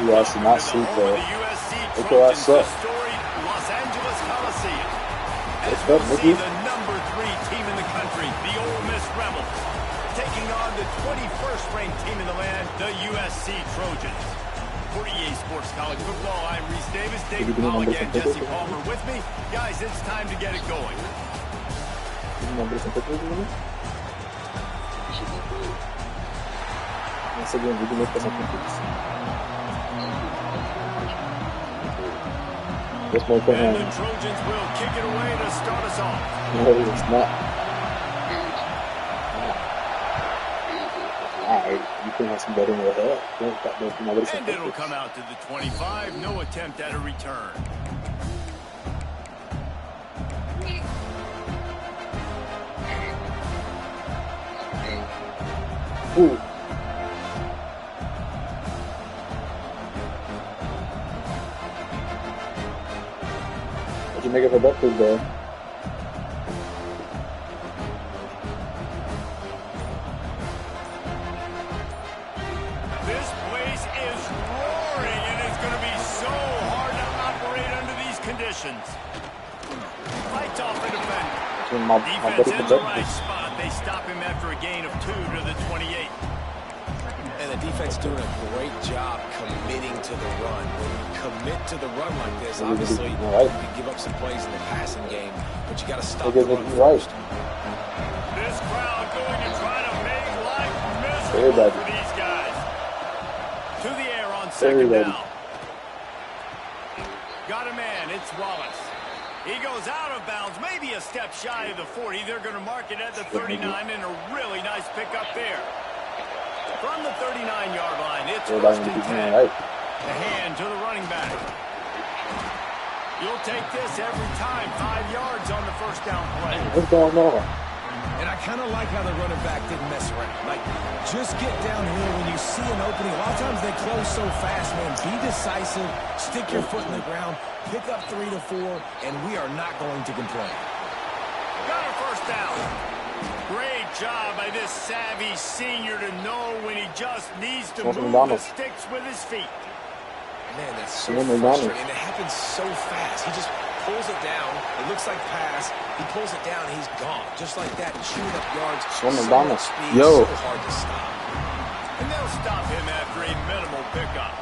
You actually not sleep, bro. Look your ass up. Los Angeles Coliseum. As What's up, we'll see Mickey? the #3 team in the country, the Ole Miss Rebels, taking on the 21st ranked team in the land, the USC Trojans. For EA Sports College Football, I'm Reese Davis, David Pollock, and Jesse Palmer with me. Guys, it's time to get it going. What's more fun? And the Trojans will kick it away to start us off. No, it's not. Alright, you can have some better in your head. And it'll come out to the 25. No attempt at a return. Ooh. What'd you make it for breakfast, bro? This place is roaring, and it's going to be so hard to operate under these conditions. Fights off the defender. Defense in the right spot. They stop him after a gain of 2 to the 28. And the defense doing a great job committing to the run. When you commit to the run like this, obviously you can give up some plays in the passing game, but you got to stop the run first. This crowd going to try to make life miserable for these guys. To the air on second down. Got a man. It's Wallace. He goes out of bounds, maybe a step shy of the 40. They're going to mark it at the 39, and a really nice pickup there. From the 39-yard line, it's first and 10. The hand to the running back. You'll take this every time. 5 yards on the first down play. What's going on? And I kind of like how the running back didn't mess around. Like, just get downhill when you see an opening. A lot of times they close so fast, man. Be decisive, stick your foot in the ground, pick up 3 to 4, and we are not going to complain. Got a first down. Great job by this savvy senior to know when he just needs to move the sticks with his feet. Man, that's so frustrating. And it happens so fast. He just pulls it down. It looks like pass. He pulls it down, he's gone. Just like that, chewing up yards. So much speed, so hard to stop. And they'll stop him after a minimal pickup.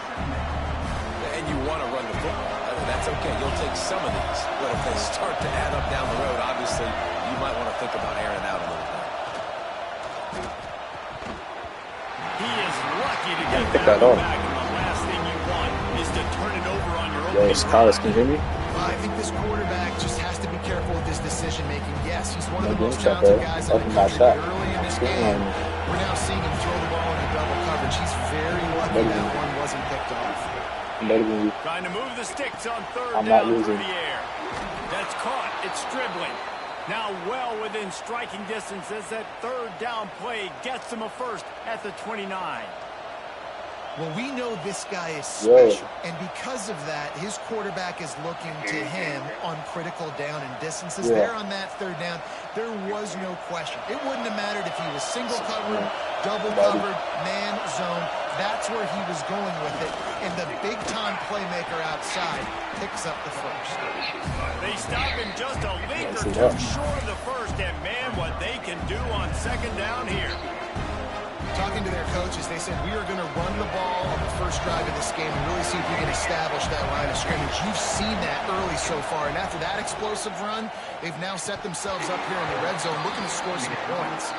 And you want to run the football. I mean, that's okay. You'll take some of these. But if they start to add up down the road, obviously, you might want to think about airing it out a little bit. He is lucky to get that back, and the last thing you want is to turn it over on your own. Yo, Scott, can you hear me? I think this quarterback just has to be careful with his decision-making. Yes, he's one of the most talented guys in the country, but early in this game, we're now seeing him throw the ball into double coverage. He's very lucky that one wasn't picked off. Trying to move the sticks on third down through the air. That's caught. It's dribbling. Now well within striking distance as that third down play gets him a first at the 29. Well, we know this guy is special, and because of that, his quarterback is looking to him on critical down and distances. There on that third down, there was no question. It wouldn't have mattered if he was single covered, double covered, man zone. That's where he was going with it, and the big-time playmaker outside picks up the first. They stop him just a leap or two short of the first, and man, what they can do on second down here. Talking to their coaches, they said, we are going to run the ball on the first drive of this game and really see if we can establish that line of scrimmage. You've seen that early so far, and after that explosive run, they've now set themselves up here in the red zone looking to score some points.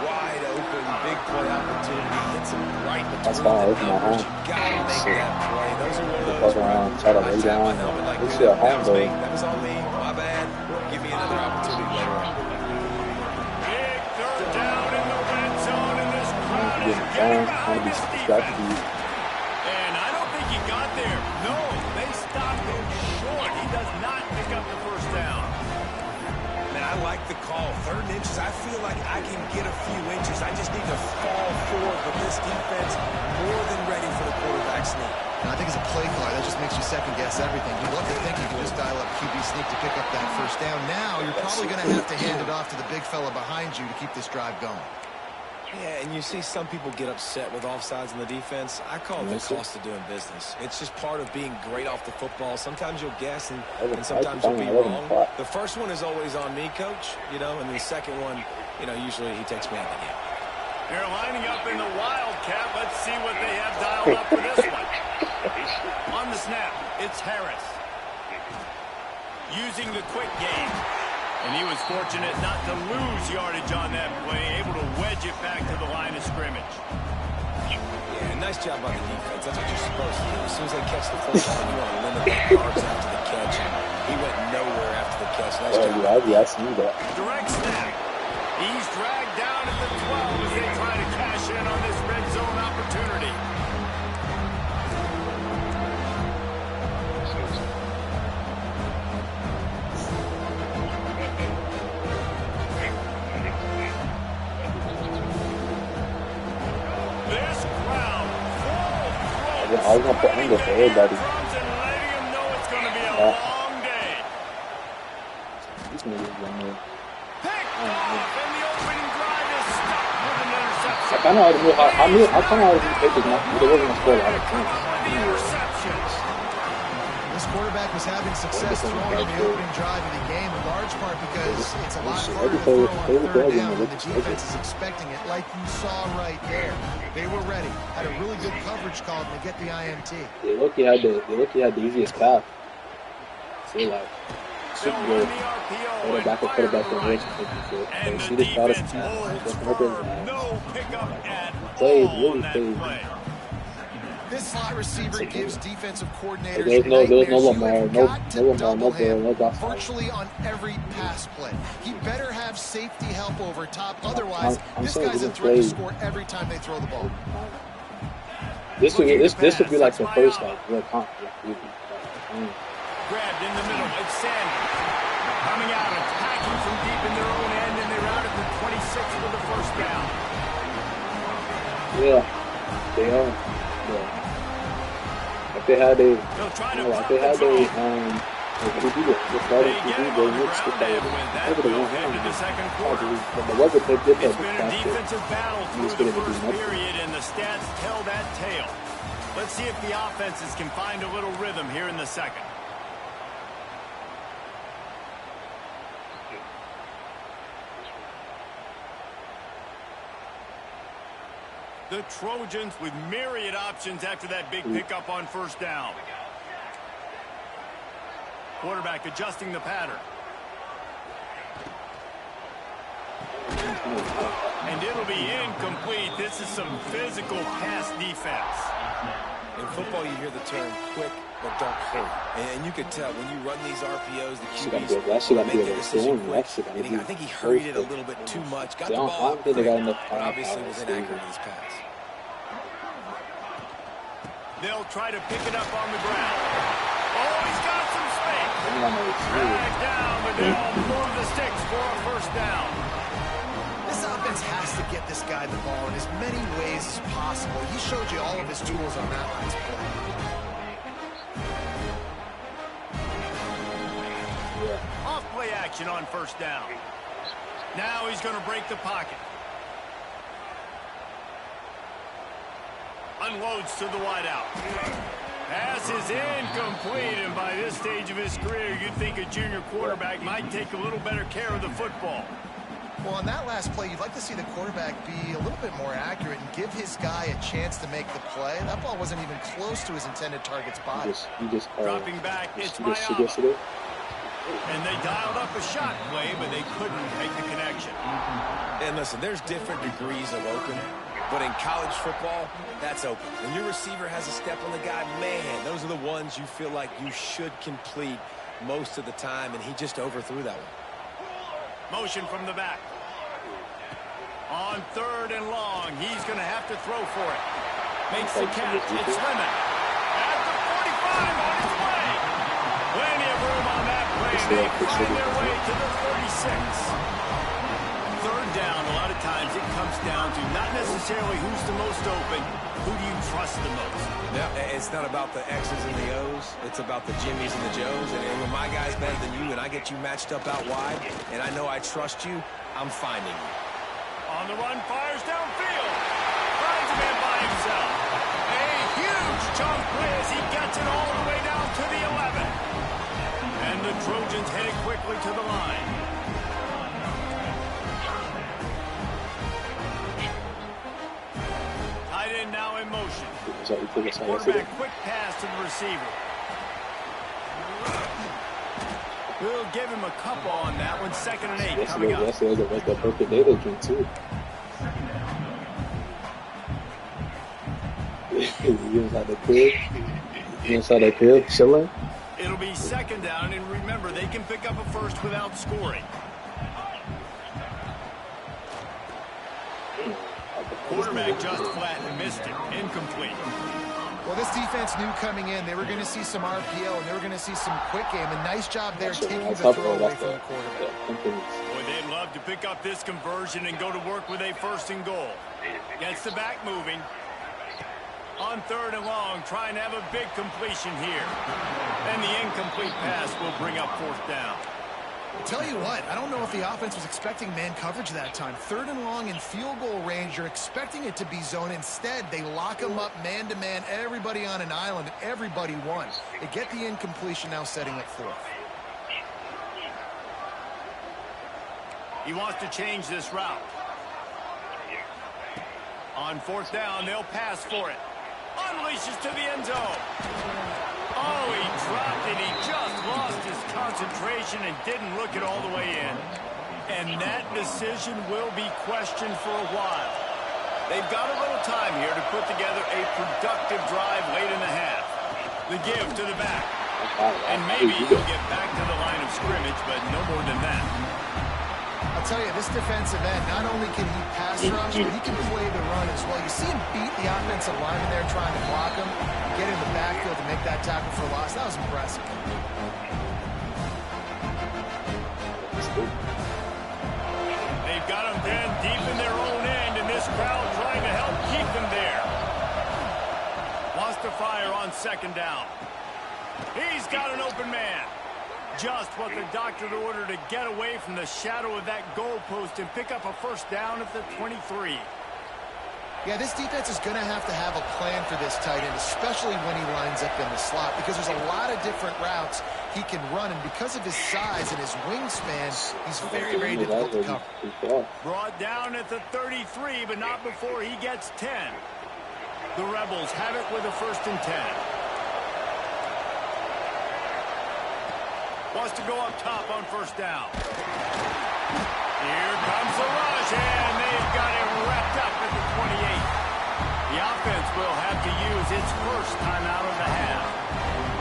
Wide open, big play opportunity. Hits him right between That's fine. the numbers. You got to make that play. Those are one of those where I tap my helmet like, that was on me. My bad. Give me another opportunity later on. And I don't think he got there. No, they stopped him short. He does not pick up the first down. Man, I like the call. 3rd and inches, I feel like I can get a few inches. I just need to fall forward, but this defense more than ready for the quarterback sneak. And I think as a play caller, that just makes you second-guess everything. You'd love to think you can just dial up QB sneak to pick up that first down. Now, you're probably going to have to hand it off to the big fella behind you to keep this drive going. Yeah, and you see some people get upset with offsides in the defense. I call it the cost of doing business. It's just part of being great off the football. Sometimes you'll guess, and sometimes you'll be wrong. The first one is always on me, Coach, you know, and the second one, you know, usually he takes me out of the game. They're lining up in the Wildcat. Let's see what they have dialed up for this one. On the snap, it's Harris. Using the quick game. And he was fortunate not to lose yardage on that play, able to wedge it back to the line of scrimmage. Yeah, nice job by the defense. That's what you're supposed to do. As soon as they catch the football, you want to limit the yards after the catch. And he went nowhere after the catch. Nice job. Yeah, I see that. Direct snap. He's dragged down at the 12 as they try to cash in on this red zone opportunity. I was going to put anger for everybody. These niggas going there. I kind of already knew I kind of already knew they wasn't going to score a lot of points. This quarterback was having success throwing in the opening drive of the game, in large part because it's a lot harder to throw on third down when the defense is expecting it, like you saw right there. They were ready, had a really good coverage call to get the INT. They look had the easiest path. So like Super Bowl, put it back and race. And see the status played, really played. This slot receiver gives defensive coordinators there was no Lamar, no Josh. virtually on every pass play. He better have safety help over top. Otherwise, this guy's a threat to score every time they throw the ball. This would be like the first real confident. Grabbed in the middle. It's Sanders coming out, attacking from deep in their own end, and they route it to 26 for the first down. Yeah, they are. Yeah. If they had a, QB, the starting QB, they would stick that over the one hand. But the weather they did that defensive battle through the first period, and the stats tell that tale. Let's see if the offenses can find a little rhythm here in the second. The Trojans with myriad options after that big pickup on first down. Quarterback adjusting the pattern. And it'll be incomplete. This is some physical pass defense. In football, you hear the term quick, but don't hurt. And you could tell when you run these RPOs, the QBs make their decision quick. And I think he hurried it a little bit too much. Got the ball out quick, but obviously was inaccurate in his pass. They'll try to pick it up on the ground. Oh, he's got some space. Dragged down, but they'll move the sticks for a first down. This offense has to get this guy the ball in as many ways as possible. He showed you all of his tools on that last play. Off play action on first down. Now he's going to break the pocket. Unloads to the wideout. Pass is incomplete, and by this stage of his career, you'd think a junior quarterback might take a little better care of the football. Well, on that last play, you'd like to see the quarterback be a little bit more accurate and give his guy a chance to make the play. That ball wasn't even close to his intended target's body. Dropping back, it's Mayama. And they dialed up a shot play, but they couldn't make the connection. And listen, there's different degrees of open. But in college football, that's open. When your receiver has a step on the guy, man, those are the ones you feel like you should complete most of the time, and he just overthrew that one. Motion from the back. On third and long, he's going to have to throw for it. Makes the catch. It's Lemon. At the 45 on his way. Plenty of room on that play. They find their way to the 36. Third down, a lot of times it comes down to not necessarily who's the most open, who do you trust the most? No, it's not about the X's and the O's. It's about the Jimmies and the Joes. And when my guy's better than you and I get you matched up out wide, and I know I trust you, I'm finding you. On the run, fires downfield. Finds a man by himself. A huge chunk play as he gets it all the way down to the 11. And the Trojans headed quickly to the line. Tight end now in motion. Quarterback, quick pass to the receiver. We'll give him a couple on that one. 2nd and 8 coming up. That's the perfect day looking too. You inside the crib? You inside the crib chilling? It'll be 2nd down, and remember, they can pick up a first without scoring. Quarterback just flat and missed it. Incomplete. Well, this defense knew coming in they were going to see some RPO and they were going to see some quick game. A nice job there taking the throw away from the quarterback. Boy, they'd love to pick up this conversion and go to work with a 1st and goal. Gets the back moving. On 3rd and long, trying to have a big completion here. And the incomplete pass will bring up 4th down. Tell you what, I don't know if the offense was expecting man coverage that time. 3rd and long in field goal range, you're expecting it to be zone. Instead, they lock them up man-to-man, everybody on an island, and everybody won. They get the incompletion, now setting up 4th. He wants to change this route. On 4th down, they'll pass for it. Unleashes to the end zone. Oh, he dropped it. He just lost his concentration and didn't look it all the way in. And that decision will be questioned for a while. They've got a little time here to put together a productive drive late in the half. The give to the back. And maybe he'll get back to the line of scrimmage, but no more than that. I'll tell you, this defensive end, not only can he pass rush, but he can play the run as well. You see him beat the offensive lineman there trying to block him, get in the backfield to make that tackle for loss. That was impressive. They've got him then deep in their own end, and this crowd trying to help keep them there. Wants to fire on 2nd down. He's got an open man. Just what the doctor ordered to get away from the shadow of that goalpost and pick up a 1st down at the 23. Yeah, this defense is going to have a plan for this tight end, especially when he lines up in the slot, because there's a lot of different routes he can run, and because of his size and his wingspan, he's very, very difficult to cover. Brought down at the 33, but not before he gets 10. The Rebels have it with a 1st and 10. Wants to go up top on 1st down. Here comes the rush, and they've got it wrapped up at the 28. The offense will have to use its 1st timeout of the half.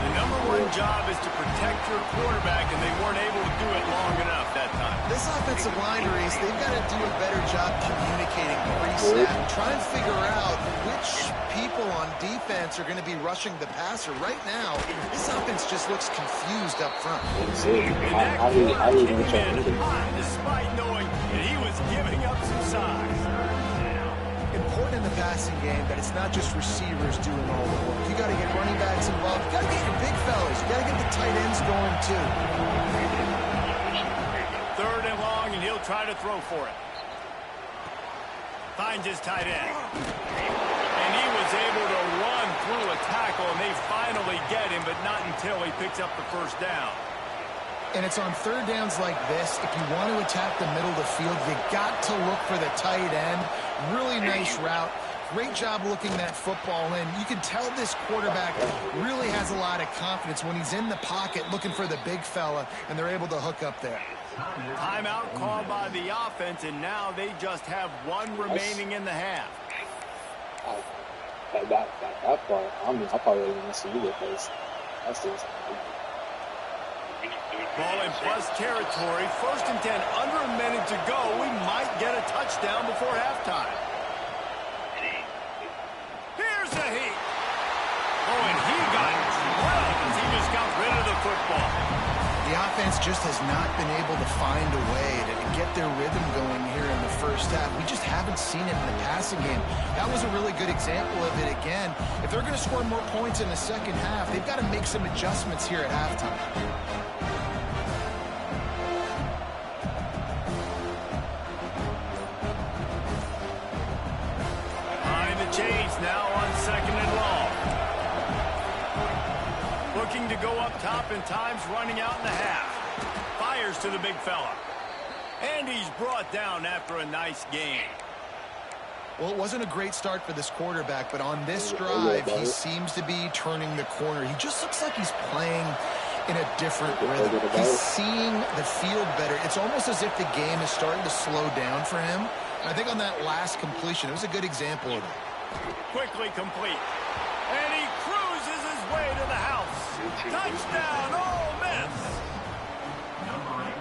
The #1 job is to protect your quarterback, and they weren't able to do it long enough that time. This offensive line race, they've got to do a better job communicating pre-snap and try and figure out which people on defense are going to be rushing the passer. Right now, this offense just looks confused up front. I really despite knowing that he was giving up some size. Important in the passing game that it's not just receivers doing all the work. You got to get running backs involved. You got to get your big fellas. You got to get the tight ends going too. 3rd and long, and he'll try to throw for it. Finds his tight end. And he was able to run through a tackle, and they finally get him, but not until he picks up the 1st down. And it's on 3rd downs like this. If you want to attack the middle of the field, you got to look for the tight end. Really nice route. Great job looking that football in. You can tell this quarterback really has a lot of confidence when he's in the pocket looking for the big fella, and they're able to hook up there. Timeout called by the offense, and now they just have 1 remaining in the half. That part, I probably didn't want to see either because that's just. Ball in plus territory. 1st and 10, under a minute to go. We might get a touchdown before halftime. Here's a heat. Oh, and he got drilled as he just got rid of the football. The offense just has not been able to find a way to get their rhythm going here in the 1st half. We just haven't seen it in the passing game. That was a really good example of it again. If they're going to score more points in the 2nd half, they've got to make some adjustments here at halftime. change now on 2nd and long. Looking to go up top, and time's running out in the half. Fires to the big fella. And he's brought down after a nice gain. Well, it wasn't a great start for this quarterback, but on this drive, he seems to be turning the corner. He just looks like he's playing in a different rhythm. He's seeing the field better. It's almost as if the game is starting to slow down for him. And I think on that last completion, it was a good example of it. Quickly complete. And he cruises his way to the house. Touchdown, Ole Miss.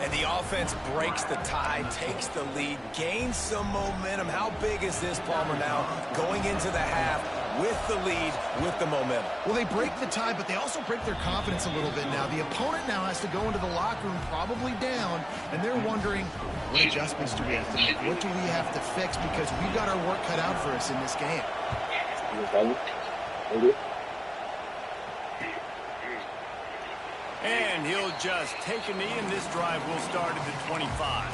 And the offense breaks the tie, takes the lead, gains some momentum. How big is this, Palmer, now going into the half with the lead, with the momentum? Well, they break the tie, but they also break their confidence a little bit now. The opponent now has to go into the locker room probably down, and they're wondering, what adjustments do we have to make? What do we have to fix? Because we've got our work cut out for us in this game. And he'll just take a knee, and this drive will start at the 25.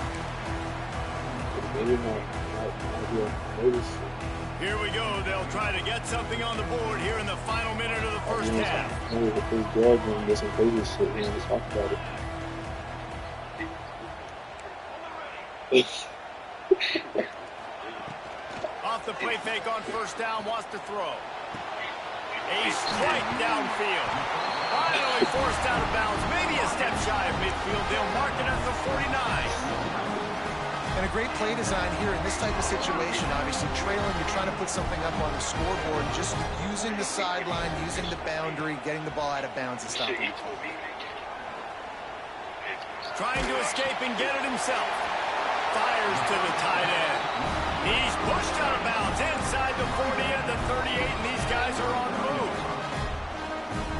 Here we go. They'll try to get something on the board here in the final minute of the first half. Off the play fake on first down, wants to throw. A strike downfield. Finally forced out of bounds. Maybe a step shy of midfield. They'll mark it at the 49. And a great play design here in this type of situation. Obviously, trailing, you're trying to put something up on the scoreboard. Just using the sideline, using the boundary, getting the ball out of bounds and stopping it. Trying to escape and get it himself. Fires to the tight end. He's pushed out of bounds inside the 40 and the 38, and these guys are on the move.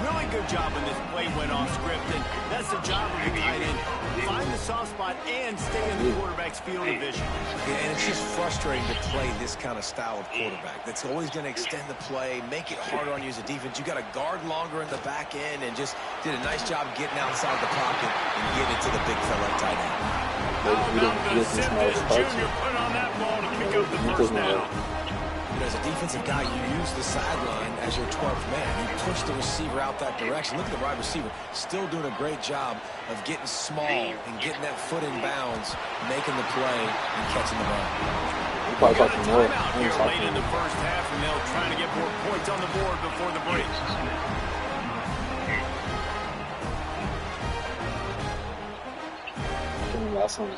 Really good job when this play went off script, and that's the job of the tight end. Find the soft spot and stay in the quarterback's field of vision. Yeah, and it's just frustrating to play this kind of style of quarterback. That's always going to extend the play, make it harder on you as a defense. You got to guard longer in the back end, and just did a nice job getting outside the pocket and getting it to the big fella tight end. How about the Simmons Jr. put on that ball to pick up the first down? You know, as a defensive guy, you use the sideline as your 12th man. You push the receiver out that direction. Look at the wide receiver, still doing a great job of getting small and getting that foot in bounds, making the play and catching the ball. We've got a timeout here late in the first half, and they'll try to get more points on the board before the break. Last one.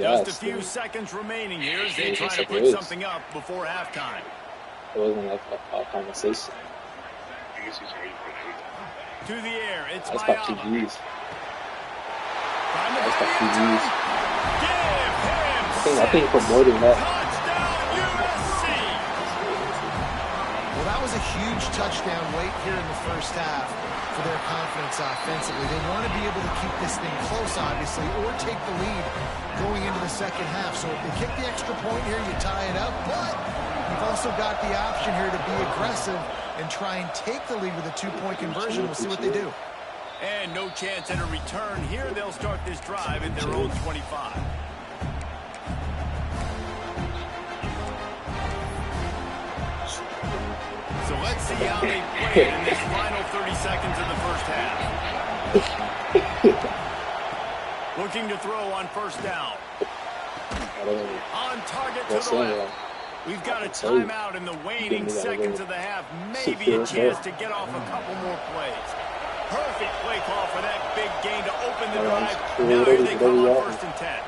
Just a few seconds remaining here as they try to put something up before halftime. It wasn't like a conversation. To the air, it's That's got 2 G's. That's got 2 G's. I think for more than that. Well, that was a huge touchdown late here in the first half for their confidence offensively. They want to be able to keep this thing close, obviously, or take the lead going into the second half. So if they kick the extra point here, you tie it up. But you've also got the option here to be aggressive and try and take the lead with a 2-point conversion. We'll see what they do. And no chance at a return here. They'll start this drive at their own 25. So let's see how they play in this final 30 seconds of the first half. Looking to throw on first down. On target to the left. We've got a timeout in the waning seconds of the half. Maybe a chance to get off a couple more plays. Perfect play call for that big gain to open the drive. Now here they come on 1st and 10.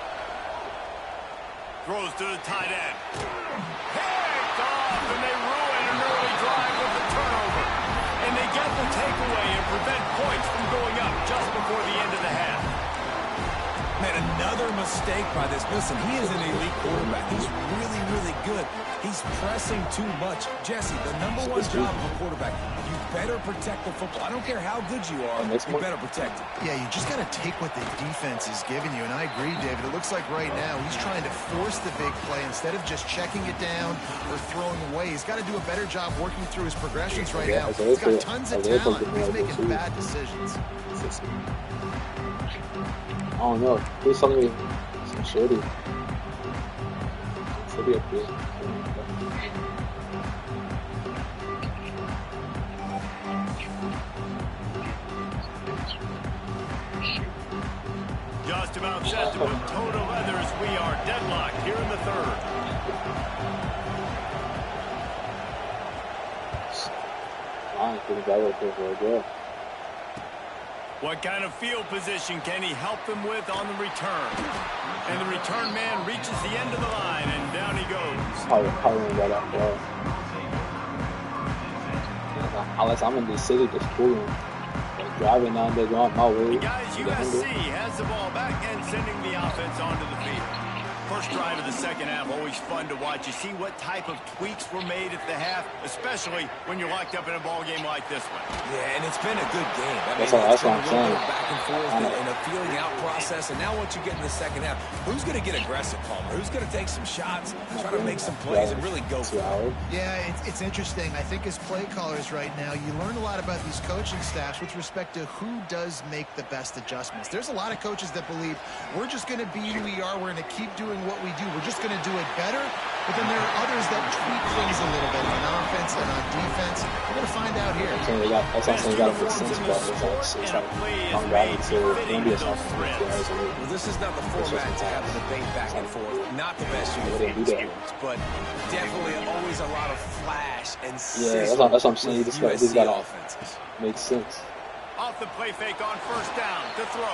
Throws to the tight end. Picked off, and they ruin an early drive with the turnover. And they get the takeaway and prevent points from going up just before the end of the half. Man, another mistake by this. Listen, he is an elite quarterback. He's really, really good. He's pressing too much. Jesse, the #1 job of a quarterback, you better protect the football. I don't care how good you are, you better protect it. Yeah, you just got to take what the defense is giving you. And I agree, David. It looks like right now he's trying to force the big play instead of just checking it down or throwing away. He's got to do a better job working through his progressions right now. He's got tons of talent. He's making bad decisions. I don't know. There's something shorty. He'll be up here. Just about set to put toe to leather as we are deadlocked here in the third. What kind of field position can he help them with on the return? And the return man reaches the end of the line, and down he goes. Unless I'm in the city, just cooling. Driving down there, going my way. The guys, USC has the ball back and sending the offense onto the field. First drive of the second half, always fun to watch. You see what type of tweaks were made at the half, especially when you're locked up in a ball game like this one. Yeah, and it's been a good game. That's what I'm saying. Back and forth and a feeling out process. And now once you get in the second half, who's going to get aggressive, Palmer? Who's going to take some shots, try to make some plays, and really go for it? Yeah, it's interesting. I think as play callers right now, you learn a lot about these coaching staffs with respect to who does make the best adjustments. There's a lot of coaches that believe we're just going to be who we are. We're going to keep doing what we do. We're just going to do it better. But then there are others that tweak things a little bit on offense and on defense. We're going to find out here. That's not saying they got a good sense, but it's like come back into India's offense. Well, this is not the format to have a debate back and forth. Not the best uniform experience, but definitely always a lot of flash and sizzle. Yeah, that's what I'm saying. This got offenses. Makes sense. Off the play fake on first down to throw.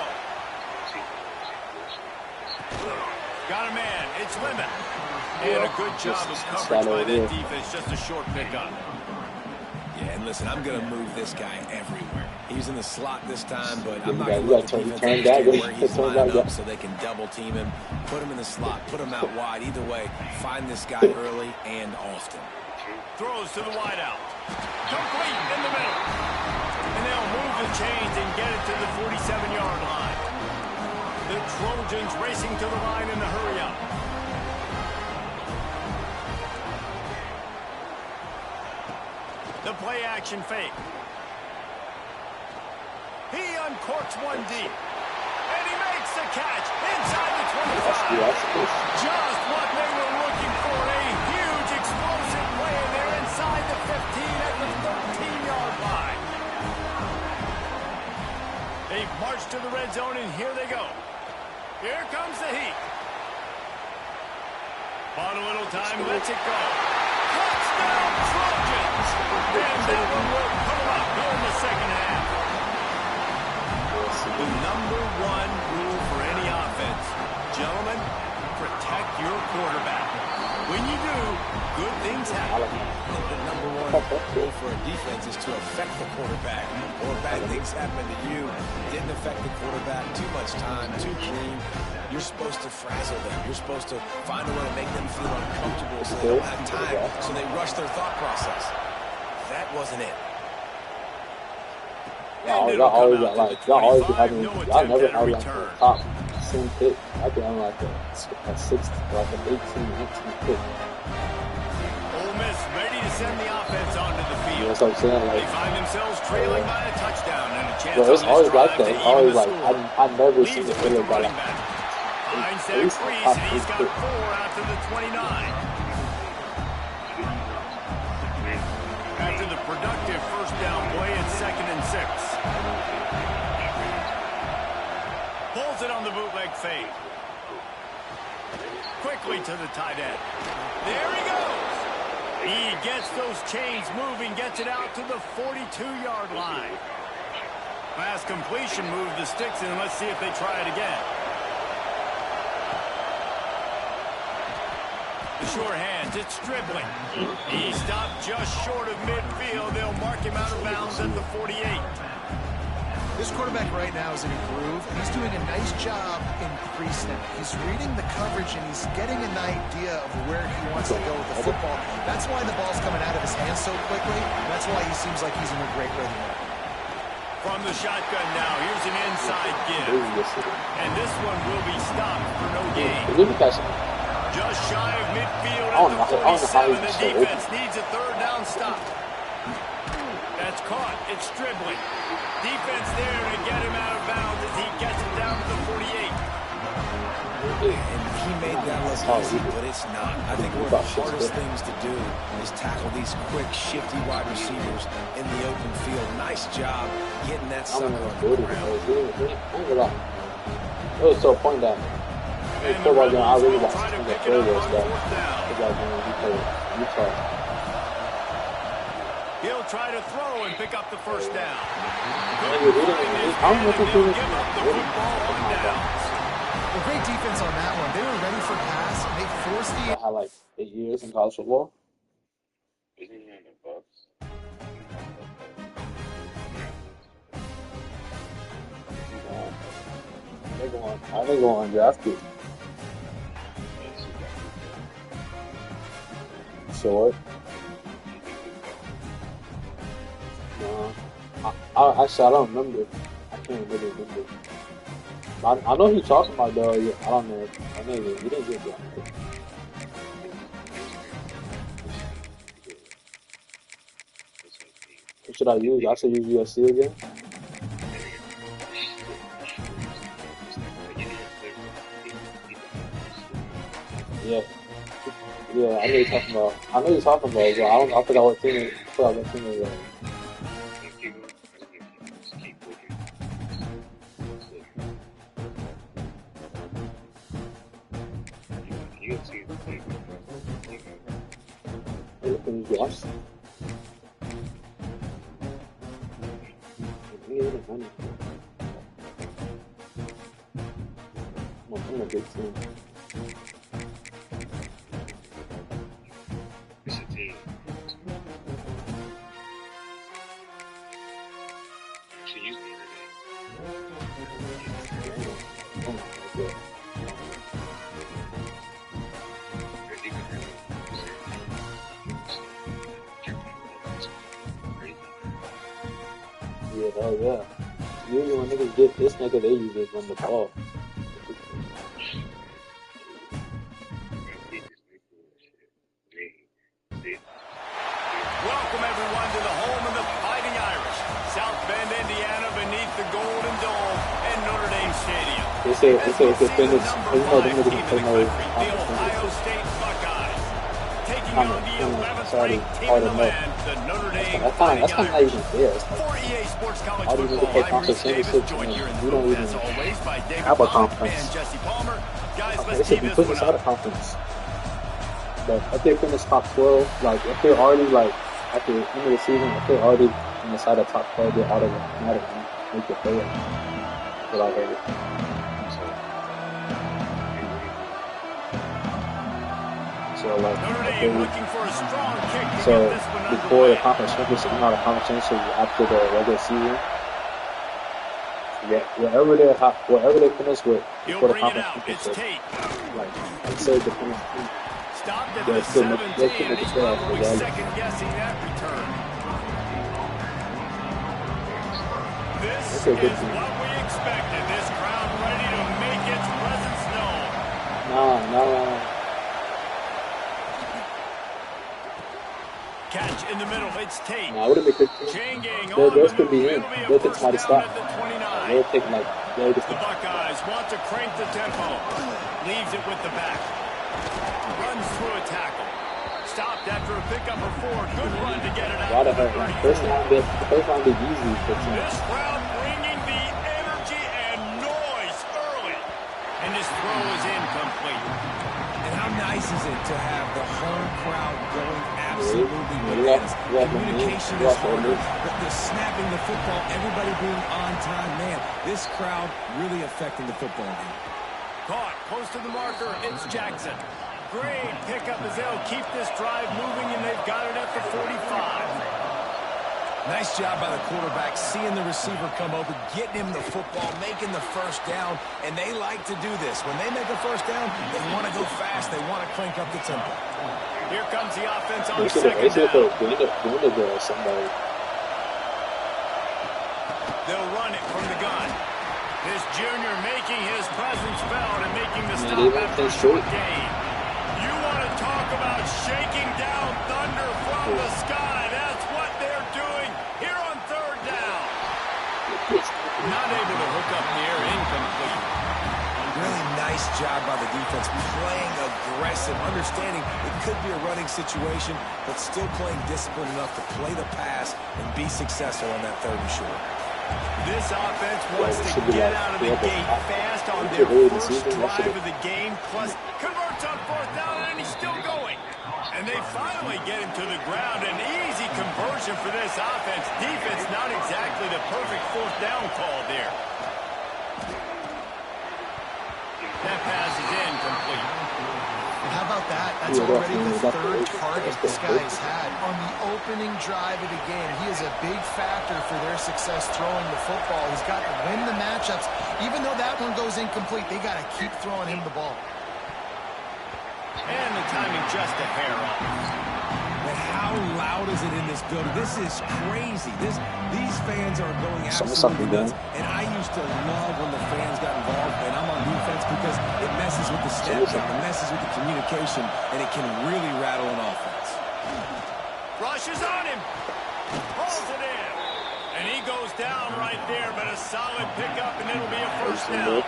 Got a man. It's Lemon. And a good job of coverage by that defense. Just a short pickup. Yeah, and listen, I'm going to move this guy everywhere. He's in the slot this time, but I'm not going to let the defense where he's lined up so they can double team him. Put him in the slot. Put him out wide. Either way, find this guy early and often. Throws to the wideout. Complete in the middle. And they'll move the chains and get it to the 47-yard line. The Trojans racing to the line in the hurry-up. The play-action fake. He uncorks one deep. And he makes the catch inside the 25. Just what they were looking for. A huge explosive play there inside the 15 at the 13-yard line. They've marched to the red zone, and here they go. Here comes the heat. Bought a little time, lets it go. Touchdown, Trojans! And that one will come up here in the second half. The number one rule for any offense, gentlemen, protect your quarterback. When you do, good things happen. The number one rule for a defense is to affect the quarterback. Or bad things happen to you. Didn't affect the quarterback. Too much time, too clean. You're supposed to frazzle them. You're supposed to find a way to make them feel uncomfortable so they don't have time, so they rush their thought process. That wasn't it. Y'all always be having, y'all never have like the top 10 pick. I think I'm like a 6, like an 18, 19 pick. Ole Miss ready to send the offense onto the field. Yeah, that's what I'm saying. Like, they find themselves trailing by a touchdown and a chance it's always like that. It's always like, I never see the the field by like, Mindset freeze, and he's got 4 after the 29. After the productive first down play, it's 2nd and 6. Pulls it on the bootleg fade. Quickly to the tight end. There he goes. He gets those chains moving, gets it out to the 42-yard line. Last completion moved the sticks in. Let's see if they try it again. The short hands, it's Stribling. He stopped just short of midfield. They'll mark him out of bounds at the 48. This quarterback right now is in a groove, and he's doing a nice job in pre-snap. He's reading the coverage, and he's getting an idea of where he wants to go with the football. That's why the ball's coming out of his hands so quickly. That's why he seems like he's in a great rhythm right now. From the shotgun now, here's an inside give. And this one will be stopped for no gain. Just shy of midfield at the 47. The defense needs a 3rd down stop. That's caught. It's Stribling. Defense there to get him out of bounds as he gets it down to the 48. And he made that look easy, but it's not. I think one of the hardest things to do is tackle these quick, shifty wide receivers in the open field. Nice job getting that sucker on the ground. It was to a point that football game, I really watched some of the further stuff. Football game, he played Utah. He'll try to throw and pick up the first down. I don't know if he was Well, great defense on that one. They were ready for pass, and they forced the... I had like 8 years in college football. Isn't he in the Bucks? I think going undrafted. Short. No. Actually, I don't remember. I can't really remember. I know who you're talking about, though. Yeah, I don't know. I know he didn't get drafted. What should I use? I should use USC again. Yeah. Yeah, I know you're talking about. I know you're talking about, but I forgot what team it was. Yes. I'm a big team. It's a team. She used me today. Yeah, hell yeah. Usually when niggas get this nigga, they usually run the ball. Welcome everyone to the home of the Fighting Irish. South Bend, Indiana, beneath the Golden Dome and Notre Dame Stadium. They say if they finish, you know, them niggas The play no Ohio State Buckeyes. Taking on the 11th ranked team in the land, the Notre Dame That's kind of not even fair. For EA Sports College All these niggas Football, play I'm conference Reese Davis, championships, joined here in and we the don't booth, even as always, by David have a Pollack conference. and Jesse Palmer. Guys, They let's should tee be this put one inside up. a conference. But if they finish top 12, like if they're already like at the end of the season, if they're already inside the top 12, they're automatically make the playoff. That's what I heard. So like, Notre okay, Dame looking for a strong kick to so get this one before the underway. conference championship, not a conference championship, after the regular season, wherever they finish with He'll before the bring it conference out. It's championship, Tate. like I'd say the finish. Stopped at They'll the still 17, make the and he's playoffs probably regardless. second-guessing that return. This That's a good is team. what we expected. This crowd ready to make its presence known. No. Catch in the middle. It's Tate. No, I wouldn't make it. Chain gang on Those the could be move. in. It'll be a They'll take first somebody to down stop. at the 29. They'll take like they'll just. The Buckeyes want to crank the tempo. Leaves it with the back. Runs through a tackle. Stopped after a pickup of 4. Good run to get it out. Gotta hurt. Like, first round be easy for teams. This crowd bringing the energy and noise early. And this throw is incomplete. And how nice is it to have the home crowd going absolutely bananas? Communication is harder, but the snapping the football, everybody being on time, man, this crowd really affecting the football game. Caught close to the marker. It's Jackson. Great pickup as they'll keep this drive moving, and they've got it at the 45. Nice job by the quarterback, seeing the receiver come open, getting him the football, making the first down, and they like to do this. When they make a first down, they want to go fast. They want to crank up the tempo. Here comes the offense on They should second down. have somebody. They'll run it from the gun. This junior making his presence felt and making the Man, stop they went after a for short straight. gain. You want to talk about shaking down thunder from the sky. That's what they're doing here on third down. Not able to hook up the air, incomplete. On Really nice job by the defense, playing aggressive, understanding it could be a running situation, but still playing disciplined enough to play the pass and be successful on that 3rd and short. This offense wants to get out of the gate fast on their first drive of the game, plus converts on 4th down, and he's still going. And they finally get him to the ground. An easy conversion for this offense. Defense not exactly the perfect 4th down call there. That pass is incomplete. How about that? That's already the 3rd target this guy's had on the opening drive of the game. He is a big factor for their success throwing the football. He's got to win the matchups. Even though that one goes incomplete, they got to keep throwing him the ball. And the timing just a hair off. But how loud is it in this building? This is crazy. These fans are going absolutely nuts. And I used to love when the fans got involved, and I'm on defense because it messes with the snap count, it messes with the communication, and it can really rattle an offense. Rushes on him. Pulls it in. And he goes down right there, but a solid pickup, and it'll be a 1st down.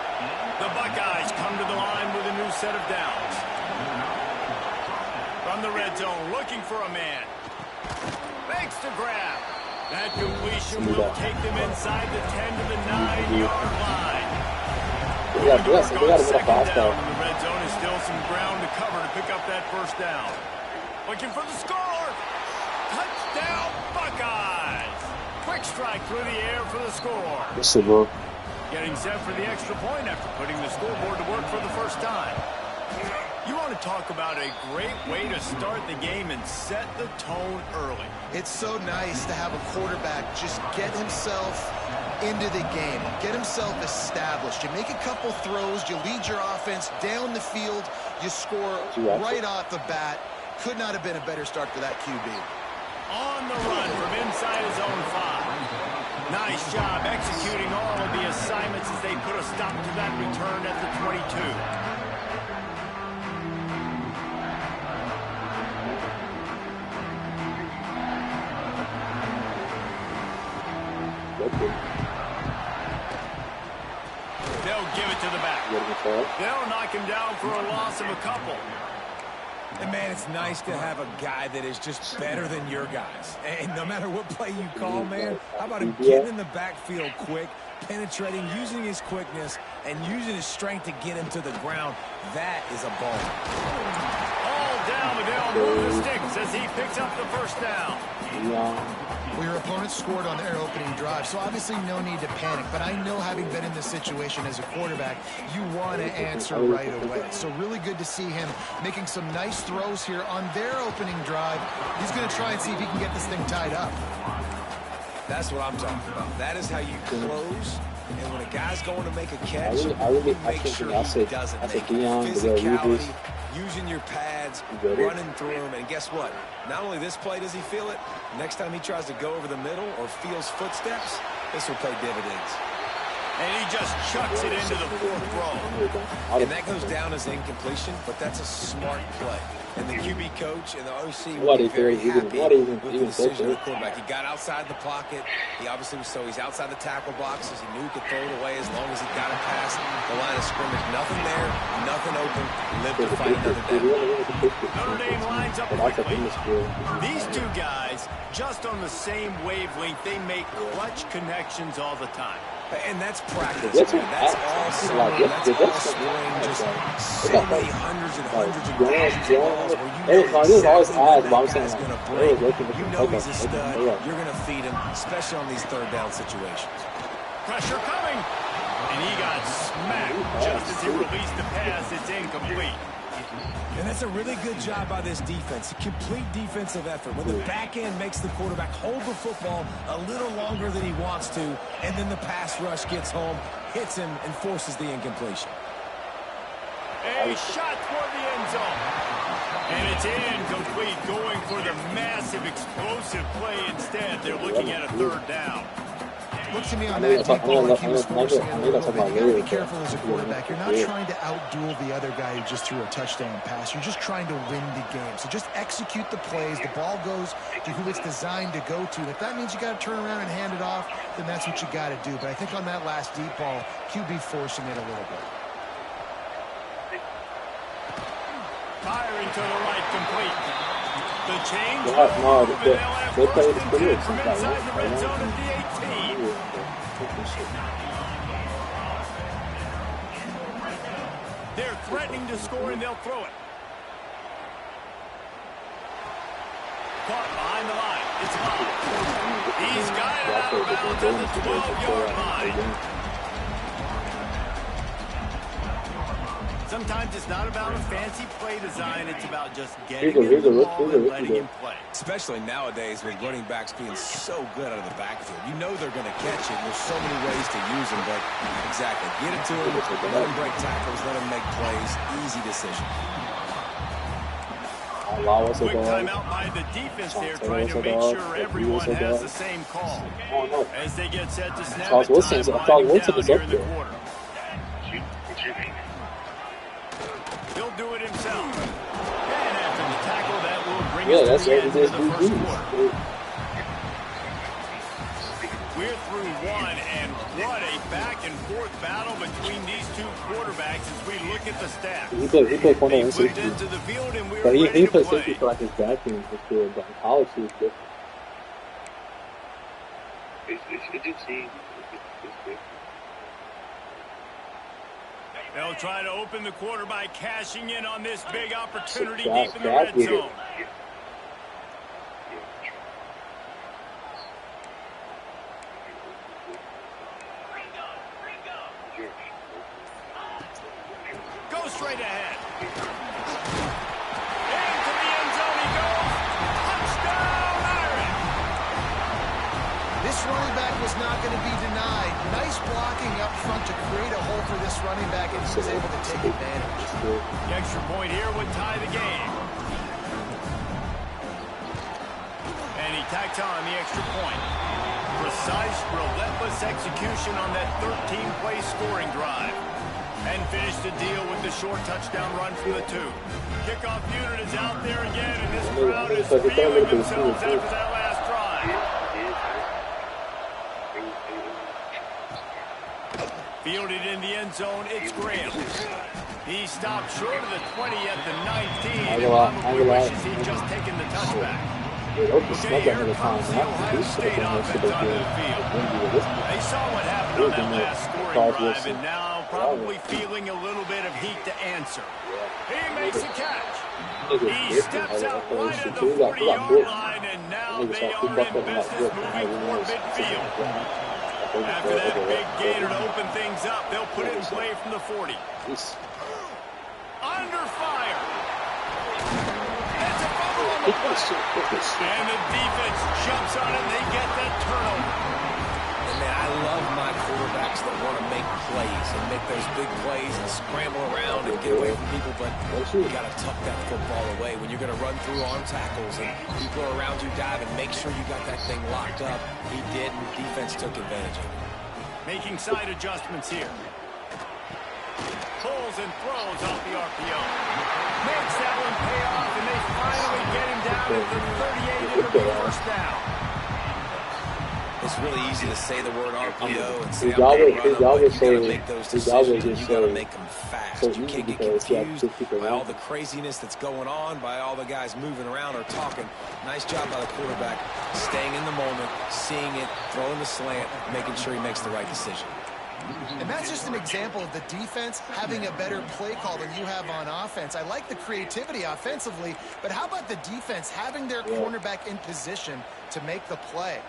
The Buckeyes come to the line with a new set of downs. From the red zone, looking for a man. Makes the grab. That completion will take them inside the 10 to the 9-yard line. They got a 2nd down in the red zone is still some ground to cover to pick up that 1st down. Looking for the score. Touchdown, Buckeyes. Quick strike through the air for the score. Yes, sir, bro. Getting set for the extra point after putting the scoreboard to work for the 1st time. You want to talk about a great way to start the game and set the tone early. It's so nice to have a quarterback just get himself into the game, get himself established. You make a couple throws, you lead your offense down the field, you score right off the bat. Could not have been a better start for that QB. On the run from inside his own 5. Nice job executing all of the assignments as they put a stop to that return at the 22. They'll give it to the back. They'll knock him down for a loss of a couple. And, man, it's nice to have a guy that is just better than your guys. And no matter what play you call, man, how about him getting in the backfield quick, penetrating, using his quickness, and using his strength to get him to the ground. That is a ball. All down, but they'll move the sticks as he picks up the 1st down. Well, your opponent scored on their opening drive, so obviously no need to panic. But I know, having been in this situation as a quarterback, you want to answer right away. So really good to see him making some nice throws here on their opening drive. He's going to try and see if he can get this thing tied up. That's what I'm talking about. That is how you close. And when a guy's going to make a catch, you make sure he doesn't make it. Physicality, using your pads, running through them. And guess what? Not only this play does he feel it, next time he tries to go over the middle or feels footsteps, this will pay dividends. And he just chucks it into the 4th row. And that goes down as incompletion, but that's a smart play. And the QB coach and the OC What were very happy with the so decision of the quarterback. He got outside the pocket. He obviously was, so he's outside the tackle boxes. He knew he could throw it away as long as he got it past the line of scrimmage. Nothing there, nothing open. Live to fight another down. Notre Dame lines up quickly. These two guys, just on the same wavelength, they make clutch connections all the time. And that's practice, man. That's all summer. That's all spring. Just so many hundreds and hundreds of balls where you know exactly what that guy's going to bring. You know he's a stud. You're going to feed him, especially on these 3rd down situations. Pressure coming. And he got smacked just as he released the pass. It's incomplete. And that's a really good job by this defense. A complete defensive effort. When the back end makes the quarterback hold the football a little longer than he wants to, and then the pass rush gets home, hits him, and forces the incompletion. A shot toward the end zone. And it's incomplete, going for the massive explosive play instead. They're looking at a 3rd down. Look to me on that deep ball like he was forcing it a little bit. You got to be careful as a quarterback. You're not trying to outduel the other guy who just threw a touchdown pass. You're just trying to win the game. So just execute the plays. The ball goes to who it's designed to go to. And if that means you got to turn around and hand it off, then that's what you got to do. But I think on that last deep ball, QB forcing it a little bit. Firing to the right, complete. The change. No, they play the Boston Spirits from sometimes. inside the red zone at the 18. They're threatening to score, and they'll throw it. Caught behind the line. It's Love. He's got it out of bounds at the 12-yard line. Sometimes it's not about a fancy play design. It's about just getting him the ball and letting him play. Especially nowadays with running backs being so good out of the backfield. You know they're going to catch it. There's so many ways to use them, but exactly. Get it to him, let him break tackles, let him make plays. Easy decision. Quick timeout by the defense there, trying to make sure everyone has the same call. As they get set to snap it, time winding down here in the quarter. He'll do it himself. And after the tackle, that will bring us to the end of the first quarter. We're through one, and what a back-and-forth battle between these two quarterbacks as we look at the stats. He played corner and safety. safety. Into the field, and we're But he ready to played play. safety for like his back team was good, but in college he was different. It did seem good. They'll try to open the quarter by cashing in on this big opportunity Josh deep in the red Gad zone. Go straight ahead. Into the end zone he goes. Touchdown, Irish. This running back was not going to be denied. Nice blocking up front to create a hole for this running back, and he was able to take advantage. The extra point here would tie the game. And he tacked on the extra point. Precise, relentless execution on that 13-play scoring drive. And finished the deal with the short touchdown run from the 2. Kickoff unit is out there again, and this crowd is feeling themselves after that last drive. Fielded in the end zone, it's Graham. He stopped short of the 20 at the 19, and probably wishes he'd just taken the touchback. Okay, here comes the Ohio State offense onto the field. They saw what happened on that last scoring drive, and now probably feeling a little bit of heat to answer. He makes a catch. He steps out right at the 40-yard line, and now they are in business moving toward midfield. After that big gainer to open things up, they'll put it in play from the 40. Under fire. That's a fumble on the push. And the defense jumps on it, and they get that turnover. And man, I love my quarterbacks that want to make plays and make those big plays and scramble around and get away from people, but you got to tuck that football away. When you're going to run through arm tackles and people are around you diving, make sure you got that thing locked up. He did, and defense took advantage of it. Making side adjustments here. Pulls and throws off the RPO. Makes that one pay off, and they finally get him down at the 38 and the first down. It's really easy to say the word RPO and say, you gotta make those decisions, and you gotta make them fast. You can't get confused by all the craziness that's going on, by all the guys moving around or talking. Nice job by the quarterback, staying in the moment, seeing it, throwing the slant, making sure he makes the right decision. And that's just an example of the defense having a better play call than you have on offense. I like the creativity offensively, but how about the defense having their cornerback in position to make the play?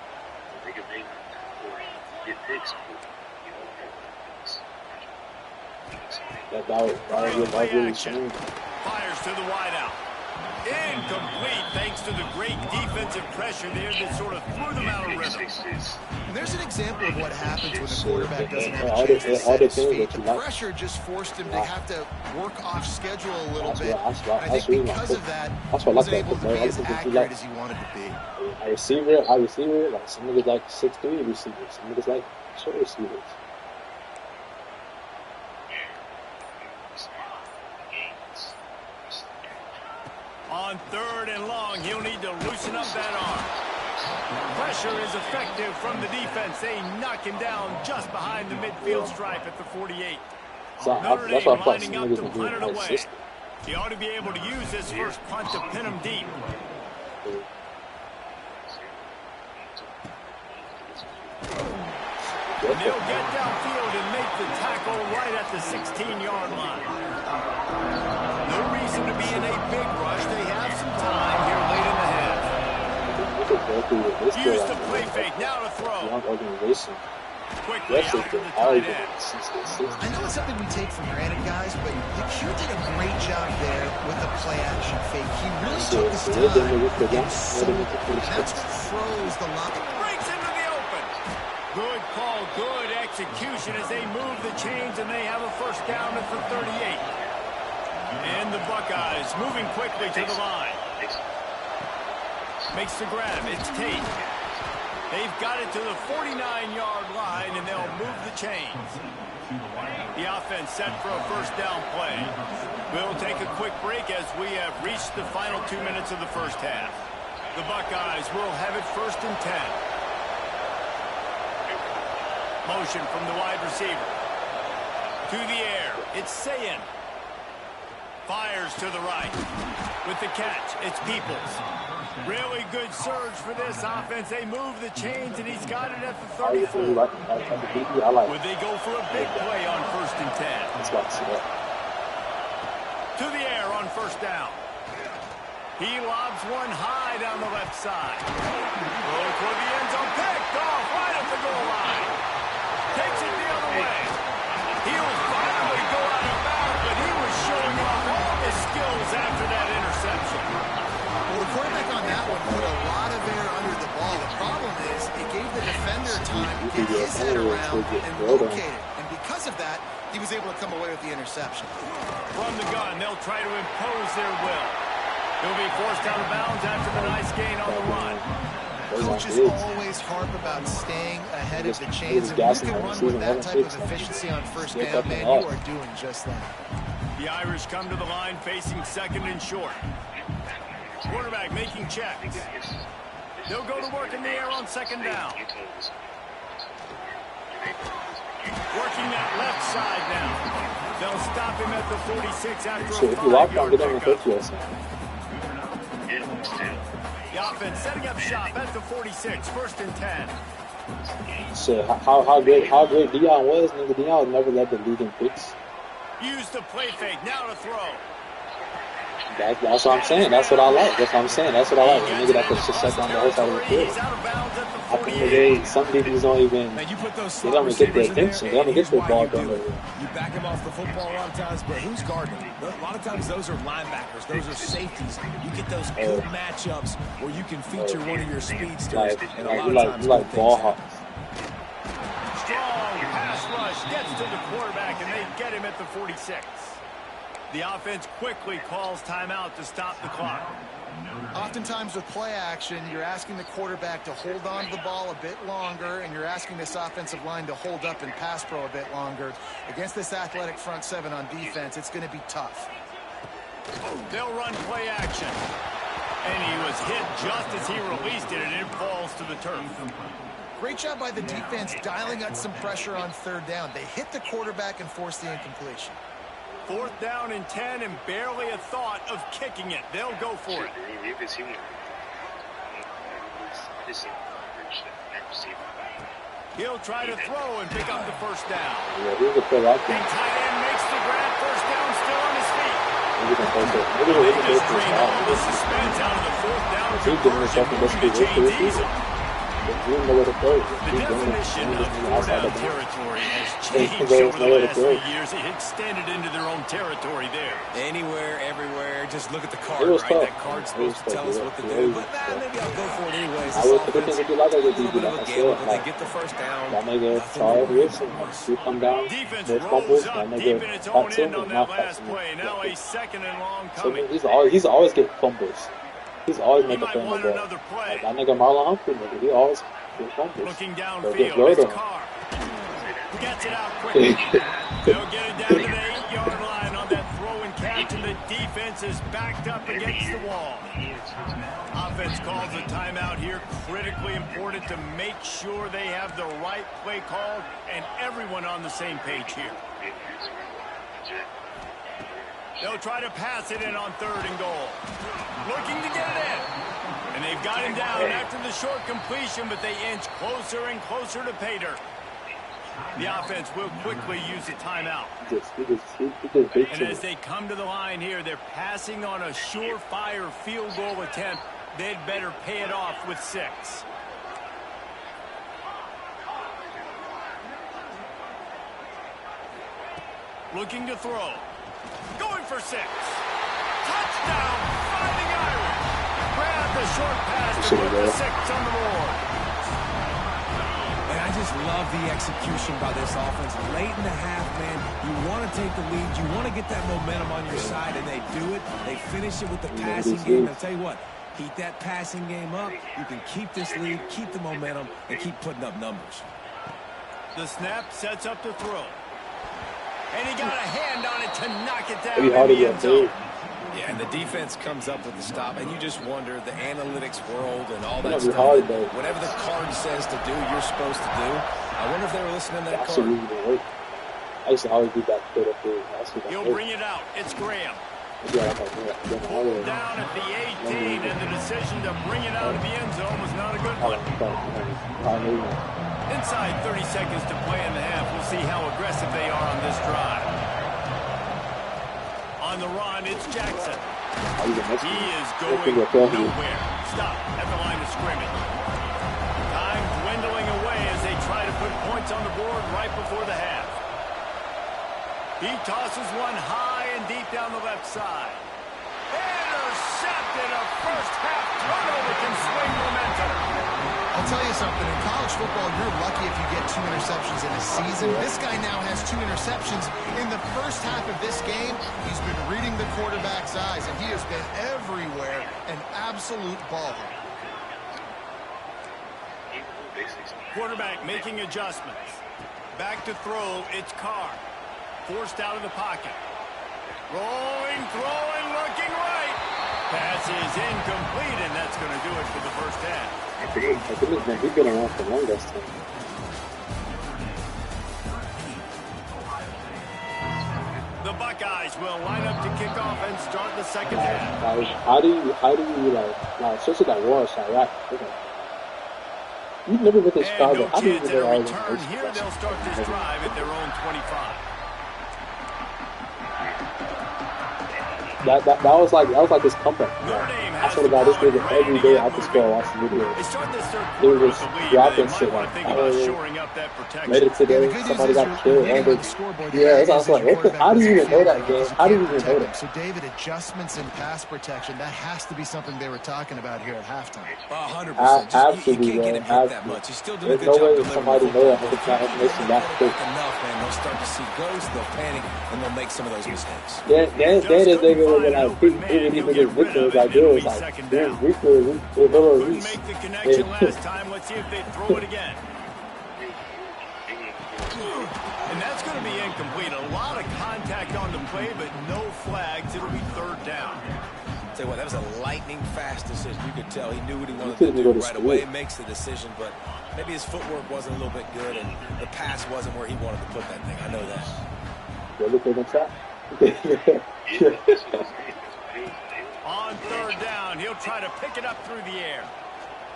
They can make get picks. That was really smooth. Fires to the wideout. Incomplete thanks to the great defensive pressure there that sort of threw them out of rhythm. And there's an example of what happens when the quarterback doesn't have a chance to set his feet. The pressure just forced him to have to work off schedule a little bit. And I think because of that, he wasn't able to be as accurate as he wanted to be. I receiver, like some niggas like 6'3" receivers, some niggas like short receivers. On 3rd and long, he'll need to loosen up that arm. Pressure is effective from the defense. They knock him down just behind the midfield stripe at the 48. So Notre that's Dame why I thought some lining up niggas to were punt doing it my away. system. He ought to be able to use this first punt to pin him deep. And they'll get downfield and make the tackle right at the 16-yard line. No reason to be in a big rush. They have some time here late in the half. Use the play fake. Now to throw. Quickly out to the tight end. I know it's something we take for granted, guys, but Q did a great job there with the play action fake. He really took his time. That's what froze the lock. Breaks into the open. Good call, good execution as they move the chains and they have a first down at the 38. And the Buckeyes moving quickly to the line. Makes the grab. It's Tate. They've got it to the 49-yard line, and they'll move the chains. The offense set for a first down play. We'll take a quick break as we have reached the final 2 minutes of the first half. The Buckeyes will have it first and 10. Motion from the wide receiver. To the air. It's Sayin. Fires to the right. With the catch, it's Peoples. Really good surge for this offense. They move the chains, and he's got it at the 34. Would they go for a big play on first and 10? To the air on first down. He lobs one high down the left side. Throw toward the end zone. Picked off right at the goal line. Takes it the other way. He'll finally go out of bounds, but he was showing off all his skills after that interception. Well, the quarterback on that one put a lot of air under the ball. The problem is it gave the defender time to get his head around and locate it. And because of that, he was able to come away with the interception. From the gun, they'll try to impose their will. He'll be forced out of bounds after the nice gain on the run. Coaches always harp about staying ahead of the chains, and when you can run with that type of efficiency on first down, man, you are doing just that. The Irish come to the line facing second and short. Quarterback making checks. They'll go to work in the air on second down. Working that left side now. They'll stop him at the 46 after a 5-yard pickup. The offense setting up shop at the 46, first and 10. Shit, how great Deion was, nigga. Deion never led the league in picks. Use the play fake, now to throw. That's what I'm saying. That's what I like. That's what I'm saying. That's what I like. A nigga that can just shut down the whole side of the field. I think some DBs don't even, they don't even get their attention. They don't even get their ball done. You back him off the football a lot of times, but who's guarding him? A lot of times those are linebackers. Those are safeties. You get those good matchups where you can feature one of your speedsters. And a lot of times you like ball hawks. Strong pass rush gets to the quarterback, and they get him at the 46. The offense quickly calls timeout to stop the clock. Oftentimes with play action, you're asking the quarterback to hold on to the ball a bit longer, and you're asking this offensive line to hold up and pass pro a bit longer. Against this athletic front seven on defense, it's going to be tough. They'll run play action. And he was hit just as he released it, and it falls to the turf. Great job by the defense dialing up some pressure on third down. They hit the quarterback and forced the incompletion. Fourth down and 10, and barely a thought of kicking it. They'll go for it. He'll try to throw and pick up the first down. Yeah, he's a play like And tight end makes the grab. First down, still on his feet. Maybe They just drained all the suspense out of the fourth down conversion, moving the chains easily. The definition of four-down territory has changed over the last few years. It extended into their own territory there. Anywhere, everywhere. Just look at the card, right? That card's supposed to tell us what to do. But maybe I'll go for it anyways. I would think if you like that, They get the first down. That nigga Charles Wilson, he come down, Defense there's rolls fumbles, up that deep in nigga its own cuts end him, on and that not last cuts play. him. Now a second and long So coming. he's always getting fumbles. He's always He making might fumbles. want another play. Like that nigga Marlon Humphrey, nigga, he always gets fumbles. Looking So just downfield, load it's him. Carr. Gets it out quickly. They'll get it down to the 8-yard line on that throw and catch, and the defense is backed up against the wall. Offense calls a timeout here. Critically important to make sure they have the right play called and everyone on the same page here. They'll try to pass it in on 3rd and goal. Looking to get it in. And they've got him down after the short completion, but they inch closer and closer to pay dirt. The offense will quickly use a timeout. And as they come to the line here, they're passing on a surefire field goal attempt. They'd better pay it off with 6. Looking to throw. Going for 6. Touchdown, Fighting Irish. Grab the short pass to put the 6 on the board. And I just love the execution by this offense. Late in the half, man, you want to take the lead. You want to get that momentum on your side, and they do it. They finish it with the passing game. I'll tell you what, keep that passing game up. You can keep this lead, keep the momentum, and keep putting up numbers. The snap sets up the throw. And he got a hand on it to knock it down in the end zone. Yeah, and the defense comes up with the stop, and you just wonder, the analytics world and all that stuff. Hard, whatever the card says to do, you're supposed to do. I wonder if they were listening to that card. I used to always do that straight up there. He'll bring it out. It's Graham. Pulled down at the 18, and the decision to bring it out of the end zone was not a good one. Inside 30 seconds to play in the half. We'll see how aggressive they are on this drive. On the run, it's Jackson. He is going nowhere. Stop at the line of scrimmage. Time dwindling away as they try to put points on the board right before the half. He tosses one high and deep down the left side. Intercepted. A first half turnover can swing momentum. I'll tell you something, in college football, you're lucky if you get 2 interceptions in a season. This guy now has 2 interceptions. In the first half of this game, he's been reading the quarterback's eyes, and he has been everywhere, an absolute baller. Quarterback making adjustments. Back to throw, it's Carr. Forced out of the pocket. Rolling, throwing, looking right. Pass is incomplete, and that's going to do it for the first half. I think he's been around for long this time. The Buckeyes will line up to kick off and start the second half. How do you like especially that war shot, right? You've never been to Chicago. No chance at a return here. They'll start this drive at their own 25. That was like his comeback. I swear to God, this nigga every day after school I watch the videos. He was just dropping shit like, made it today, somebody got killed. Yeah, I was like, how do you even know that game? How do you even know that? So David, adjustments in pass protection, that has to be something they were talking about here at halftime. 100%. Absolutely, you can't get him hit that much. He's still doing a good job delivering. There's no way somebody know that information that quick. Enough, man. They'll start to see ghosts, they'll panic, and they'll make some of those mistakes. Yeah, this nigga was like, he was just victims like this. Like, Couldn't make the connection last time. Let's see if they throw it again. And that's going to be incomplete. A lot of contact on the play, but no flags. It'll be 3rd down. Tell you what, that was a lightning-fast decision. You could tell he knew what he wanted to do right away. Makes the decision, but maybe his footwork wasn't a little bit good, and the pass wasn't where he wanted to put that thing. I know that. On 3rd down, he'll try to pick it up through the air.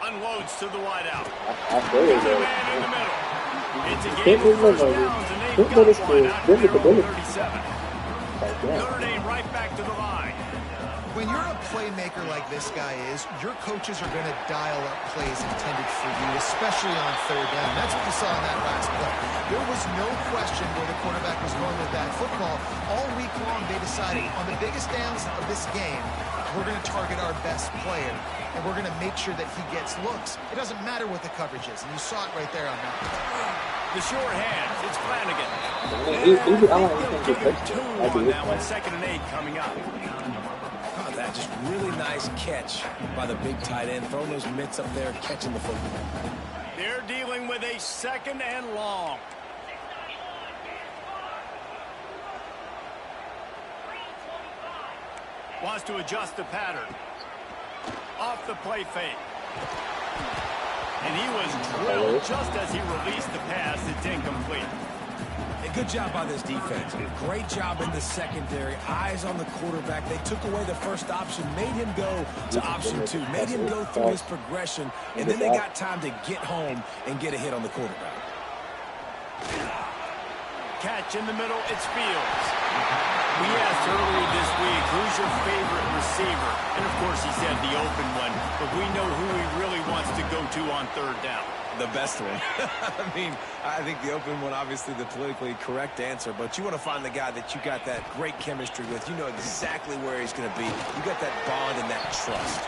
Unloads to the wideout. Another man in the middle. It's a game of first downs, and they've got one out of their own 37. Notre Dame right back to the line. When you're a playmaker like this guy is, your coaches are going to dial up plays intended for you, especially on 3rd down. That's what you saw in that last play. There was no question where the quarterback was going with that football. All week long, they decided on the biggest downs of this game, we're going to target our best player, and we're going to make sure that he gets looks. It doesn't matter what the coverage is, and you saw it right there on that one. The short hands, it's Flanagan. On that one, 2nd and 8 coming up. That just really nice catch by the big tight end, throwing those mitts up there, catching the football. They're dealing with a 2nd and long. Wants to adjust the pattern. Off the play fake. And he was drilled just as he released the pass. It's incomplete. And Good job by this defense. Great job in the secondary. Eyes on the quarterback. They took away the first option, made him go to option 2, made him go through his progression, and then they got time to get home and get a hit on the quarterback. Catch in the middle, it's Fields. We asked earlier this week, who's your favorite receiver? And of course he said the open one, but we know who he really wants to go to on third down. The best one. I mean, I think the open one, obviously the politically correct answer, but you want to find the guy that you got that great chemistry with. You know exactly where he's going to be. You got that bond and that trust.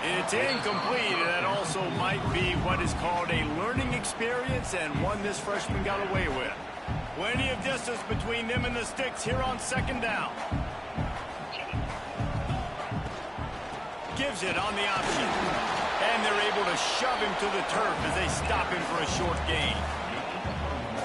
It's incomplete, and that also might be what is called a learning experience, and one this freshman got away with. Plenty of distance between them and the sticks here on second down. Gives it on the option. And they're able to shove him to the turf as they stop him for a short gain.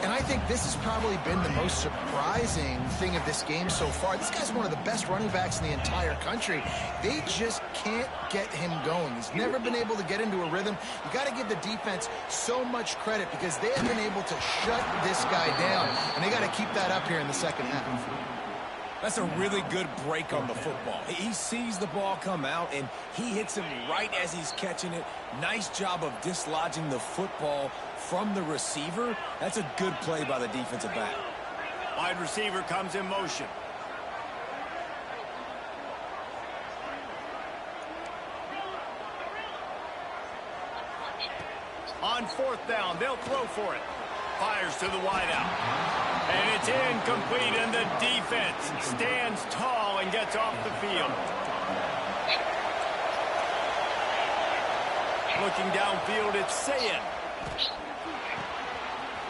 And I think this has probably been the most surprising thing of this game so far. This guy's one of the best running backs in the entire country. They just can't get him going. He's never been able to get into a rhythm. You got to give the defense so much credit because they have been able to shut this guy down. And they got to keep that up here in the second half. That's a really good break on the football. He sees the ball come out, and he hits him right as he's catching it. Nice job of dislodging the football from the receiver. That's a good play by the defensive back. Wide receiver comes in motion. On fourth down, they'll throw for it. Fires to the wideout. And it's incomplete, and the defense stands tall and gets off the field. Looking downfield, it's Sayin.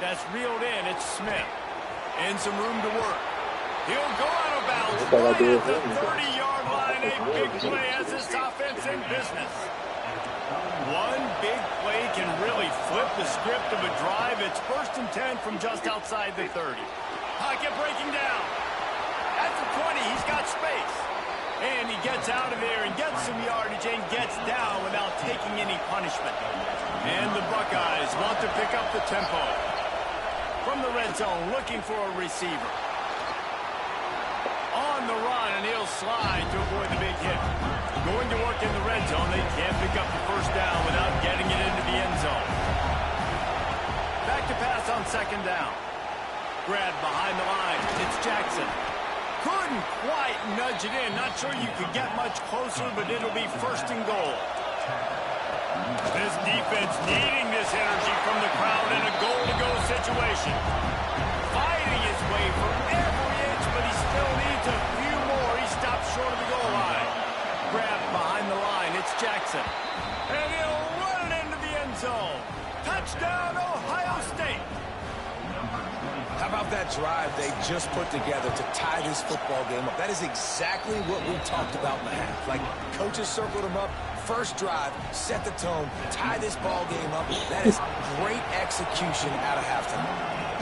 That's reeled in, it's Smith. And some room to work. He'll go out of bounds right at the 30-yard line. A big play as this offense in business. One big play can really flip the script of a drive. It's 1st and 10 from just outside the 30. Pocket breaking down. At the 20, he's got space. And he gets out of there and gets some yardage and gets down without taking any punishment. And the Buckeyes want to pick up the tempo. From the red zone, looking for a receiver. On the run, and he'll slide to avoid the big hit. Going to work in the red zone. They can't pick up the first down without getting it into the end zone. Back to pass on second down. Grab behind the line. It's Jackson. Couldn't quite nudge it in. Not sure you could get much closer, but it'll be 1st and goal. This defense needing this energy from the crowd in a goal-to-go situation. Fighting his way for every inch, but he still needs a few more. He stops short of the goal line. Grab behind the line. It's Jackson. And he'll run it into the end zone. Touchdown, Ohio State. How about that drive they just put together to tie this football game up? That is exactly what we talked about in the half. Like, coaches circled them up. First drive, set the tone, tie this ball game up. That is great execution out of halftime.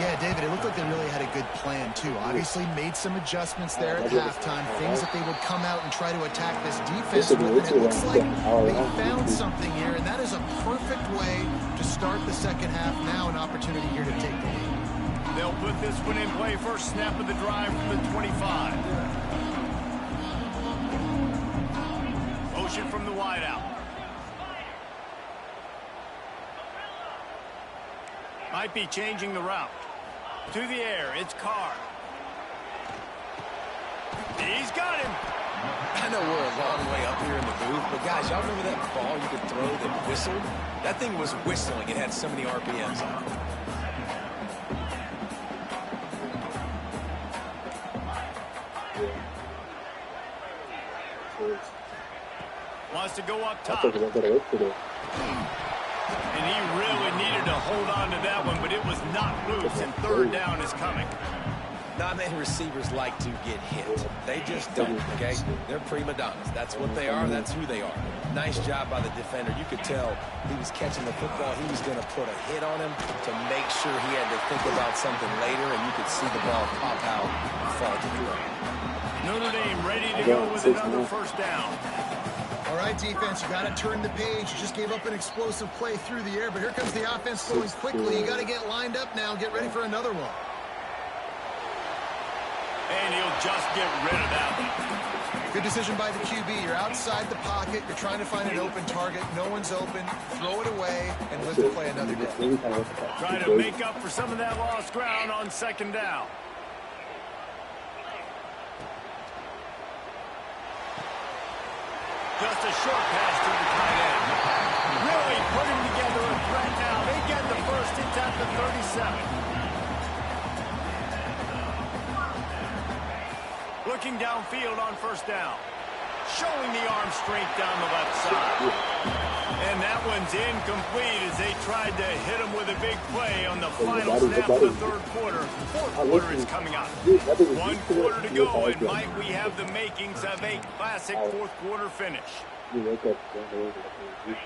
Yeah, David, it looked like they really had a good plan, too. Obviously made some adjustments there at halftime, things that they would come out and try to attack this defense with. And it looks like they found something here, and that is a perfect way to start the second half. Now an opportunity here to take the lead. They'll put this one in play. First snap of the drive from the 25. Motion from the wideout. Might be changing the route. To the air, it's Carr. He's got him. I know we're a long way up here in the booth, but guys, y'all remember that ball you could throw that whistled? That thing was whistling. It had so many RPMs on it. Wants to go up top. And he really needed to hold on to that one, but it was not loose, and third down is coming. Not many receivers like to get hit. They just don't, okay? They're prima donnas. That's what they are. That's who they are. Nice job by the defender. You could tell he was catching the football. He was going to put a hit on him to make sure he had to think about something later, and you could see the ball pop out and fall to the ground. Notre Dame ready to go with another first down. All right, defense, you got to turn the page. You just gave up an explosive play through the air, but here comes the offense going quickly. You got to get lined up now and get ready for another one. And he'll just get rid of that one. Good decision by the QB. You're outside the pocket. You're trying to find an open target. No one's open. Throw it away and live to play another day. Try to make up for some of that lost ground on second down. Just a short pass to the tight end. Really putting together a threat now. They get the first. It's at the 37. Looking downfield on first down. Showing the arm strength down the left side. And that one's incomplete as they tried to hit him with a big play on the final snap of the third quarter. Fourth quarter is coming up. 1 quarter to go, and might we have the makings of a classic fourth quarter finish.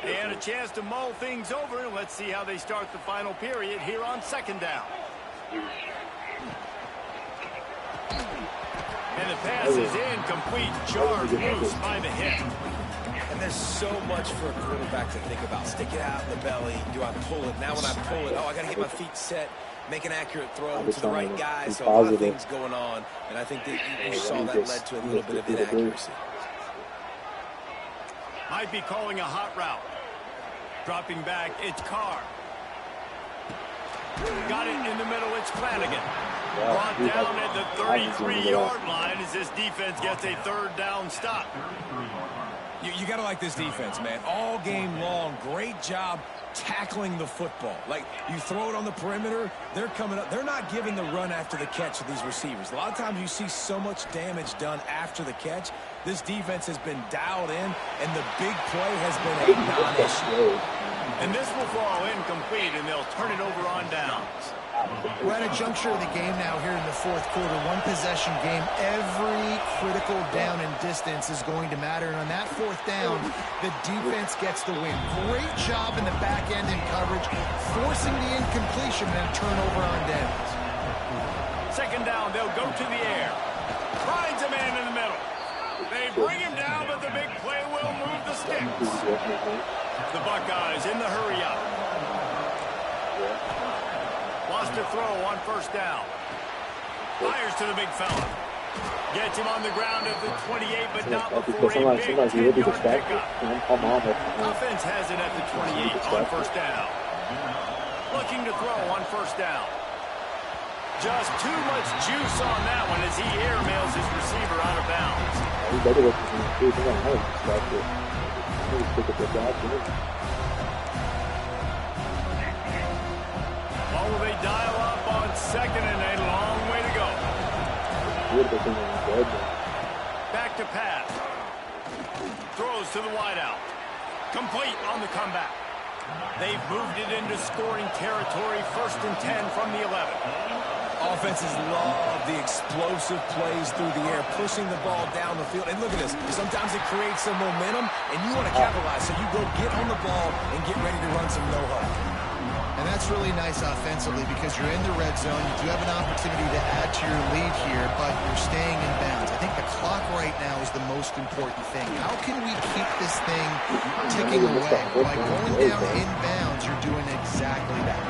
And a chance to mull things over. Let's see how they start the final period here on second down. And the pass is incomplete, jarred loose by the hip. And there's so much for a quarterback to think about. Stick it out in the belly. Do I pull it? Now when I pull it, I got to get my feet set, make an accurate throw to the right guy. So a lot of things going on. And I think that you saw that led to a little bit of inaccuracy. Might be calling a hot route. Dropping back, it's Carr. Got it in the middle, it's Flanagan. Brought down at the 33-yard line as this defense gets a third down stop. You got to like this defense, man. All game long, great job tackling the football. Like, you throw it on the perimeter, they're coming up. They're not giving the run after the catch to these receivers. A lot of times you see so much damage done after the catch. This defense has been dialed in, and the big play has been a non-issue. And this will fall incomplete, and they'll turn it over on downs. We're at a juncture of the game now here in the fourth quarter. One possession game. Every critical down and distance is going to matter. And on that fourth down, the defense gets the win. Great job in the back end in coverage, forcing the incompletion and a turnover on downs. Second down, they'll go to the air. Finds a man in the middle. They bring him down, but the big play will move the sticks. The Buckeyes in the hurry-up. Lost a throw on first down. Fires to the big fella. Gets him on the ground at the 28, but not before a big 10-yard pickup. Offense has it at the 28 on first down. Looking to throw on first down. Just too much juice on that one as he airmails his receiver out of bounds. What will they dial up on second and a long way to go? Back to pass. Throws to the wideout. Complete on the comeback. They've moved it into scoring territory, 1st and 10 from the 11. Offenses love the explosive plays through the air, pushing the ball down the field. And look at this. Sometimes it creates some momentum, and you want to capitalize. So you go get on the ball and get ready to run some no-huddle. And that's really nice offensively because you're in the red zone. You do have an opportunity to add to your lead here, but you're staying in bounds. I think the clock right now is the most important thing. How can we keep this thing ticking away? By going down in bounds, you're doing exactly that.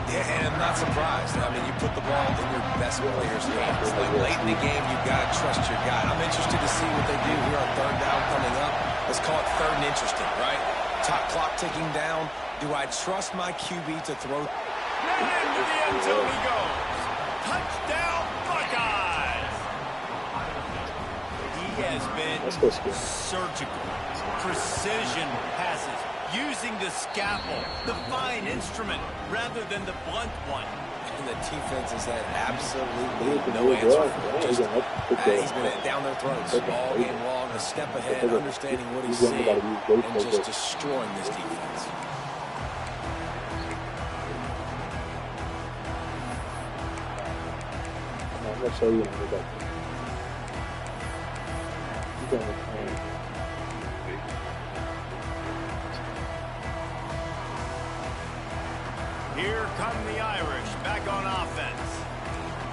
Yeah, and I'm not surprised. I mean, you put the ball in your best player's hands. Like late in the game, you've got to trust your guy. I'm interested to see what they do here on third down coming up. Let's call it third and interesting, right? Top clock ticking down. Do I trust my QB to throw? And into the end zone he goes. Touchdown, Buckeyes! He has been surgical, precision passes, using the scalpel, the fine instrument, rather than the blunt one. And the defense has had absolutely no answer for it. He's been down their throats all game long, a step ahead, understanding what he's seeing, and just destroying this defense. I'm going to show you Here come the Irish back on offense.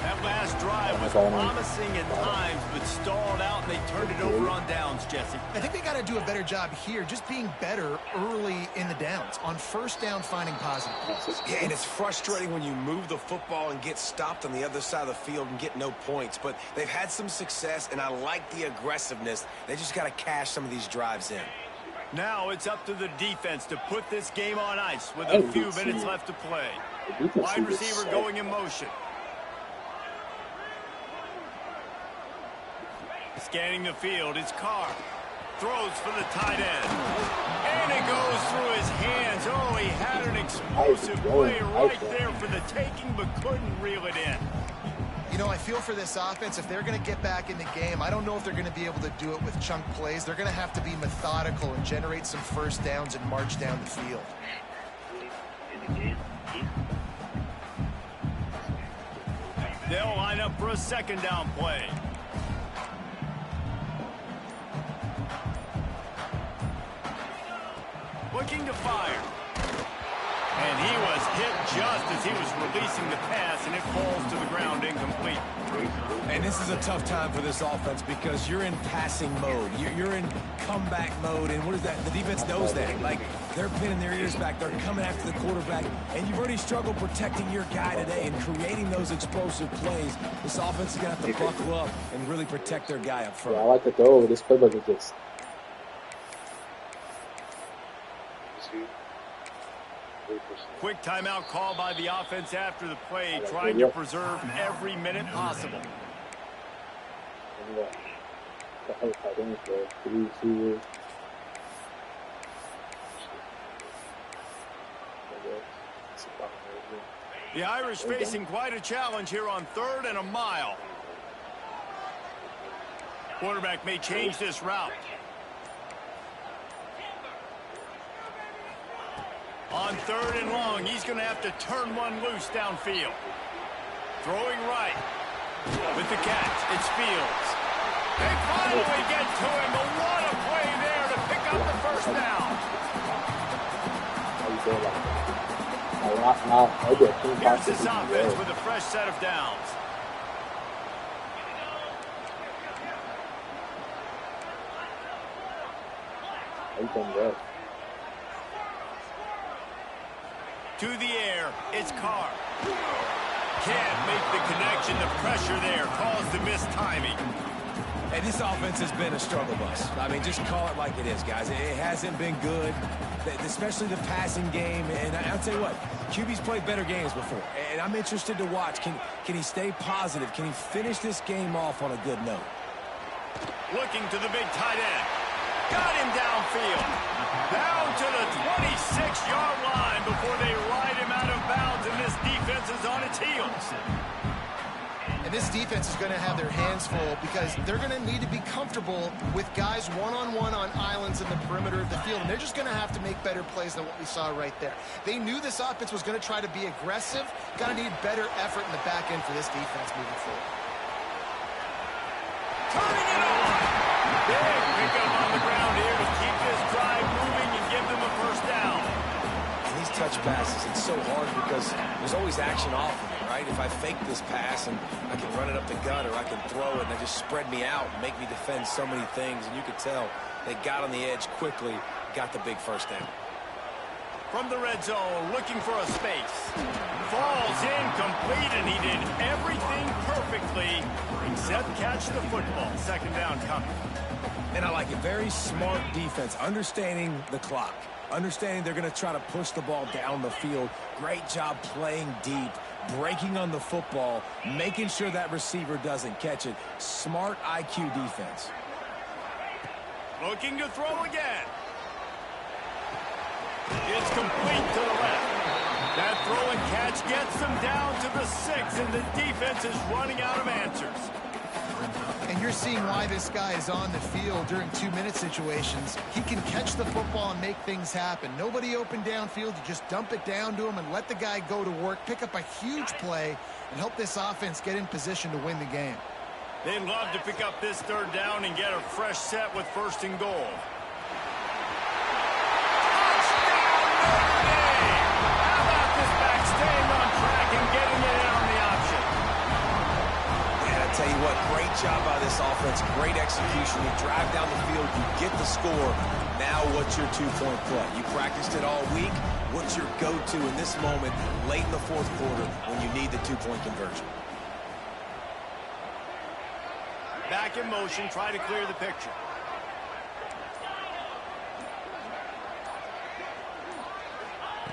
That last drive was promising at times, but stalled out, and they turned it over on downs, Jesse. I think they got to do a better job here, just being better early in the downs. On first down, finding positive plays. Yeah, and it's frustrating when you move the football and get stopped on the other side of the field and get no points. But they've had some success, and I like the aggressiveness. They just got to cash some of these drives in. Now it's up to the defense to put this game on ice with a few minutes left to play. Wide receiver going in motion. Scanning the field, it's Carr. Throws for the tight end. And it goes through his hands. Oh, he had an explosive play right there for the taking, but couldn't reel it in. You know, I feel for this offense, if they're going to get back in the game, I don't know if they're going to be able to do it with chunk plays. They're going to have to be methodical and generate some first downs and march down the field. They'll line up for a second down play. Looking to fire. And he was hit just as he was releasing the pass, and it falls to the ground incomplete. And this is a tough time for this offense because you're in passing mode. You're in comeback mode, and what is that? The defense knows that. Like, they're pinning their ears back. They're coming after the quarterback, and you've already struggled protecting your guy today and creating those explosive plays. This offense is going to have to buckle up and really protect their guy up front. Yeah, I like the throw. This playbook is just... Quick timeout call by the offense after the play, trying to preserve every minute possible. The Irish facing quite a challenge here on 3rd and a mile. Quarterback may change this route. On 3rd and long, he's going to have to turn one loose downfield. Throwing right. With the catch, it's Fields. They finally get to him, but what a play there to pick up the first down. Here's this offense with a fresh set of downs. To the air, it's Carr. Can't make the connection. The pressure there caused the mistiming. And this offense has been a struggle bus. I mean, just call it like it is, guys. It hasn't been good, especially the passing game. And I'll tell you what, QB's played better games before. And I'm interested to watch. Can he stay positive? Can he finish this game off on a good note? Looking to the big tight end. Got him downfield. Down to the 26-yard line before they ride him out of bounds, and this defense is on its heels. And this defense is going to have their hands full because they're going to need to be comfortable with guys one-on-one on islands in the perimeter of the field, and they're just going to have to make better plays than what we saw right there. They knew this offense was going to try to be aggressive. Got to need better effort in the back end for this defense moving forward. Turning it on. Big pickup on the ground here to keep this drive moving and give them a first down. And these touch passes, it's so hard because there's always action off of it, right? If I fake this pass and I can run it up the gut or I can throw it and they just spread me out and make me defend so many things, and you could tell they got on the edge quickly, got the big first down. From the red zone, looking for a space. Falls incomplete, and he did everything perfectly except catch the football. Second down coming. And I like it. Very smart defense, understanding the clock, understanding they're going to try to push the ball down the field. Great job playing deep, breaking on the football, making sure that receiver doesn't catch it. Smart IQ defense. Looking to throw again. It's complete to the left. That throw and catch gets them down to the 6, and the defense is running out of answers. And you're seeing why this guy is on the field during 2-minute situations. He can catch the football and make things happen. Nobody open downfield. You just dump it down to him and let the guy go to work, pick up a huge play, and help this offense get in position to win the game. They'd love to pick up this third down and get a fresh set with 1st and goal. what? Great job by this offense. Great execution. You drive down the field. You get the score. Now what's your two-point play? You practiced it all week. What's your go-to in this moment late in the fourth quarter when you need the two-point conversion? Back in motion. Try to clear the picture.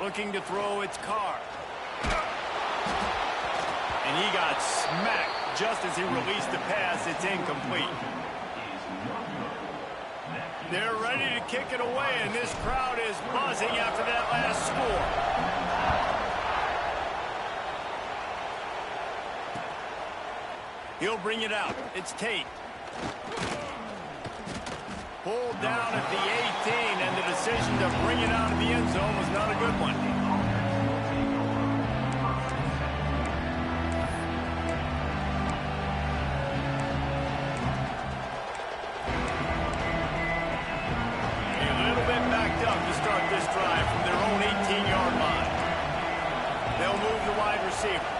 Looking to throw, it's Carr. And he got smacked just as he released the pass. It's incomplete. They're ready to kick it away, and this crowd is buzzing after that last score. He'll bring it out. It's Tate. Pulled down at the 18, and the decision to bring it out of the end zone was not a good one. A little bit backed up to start this drive from their own 18-yard line. They'll move the wide receiver.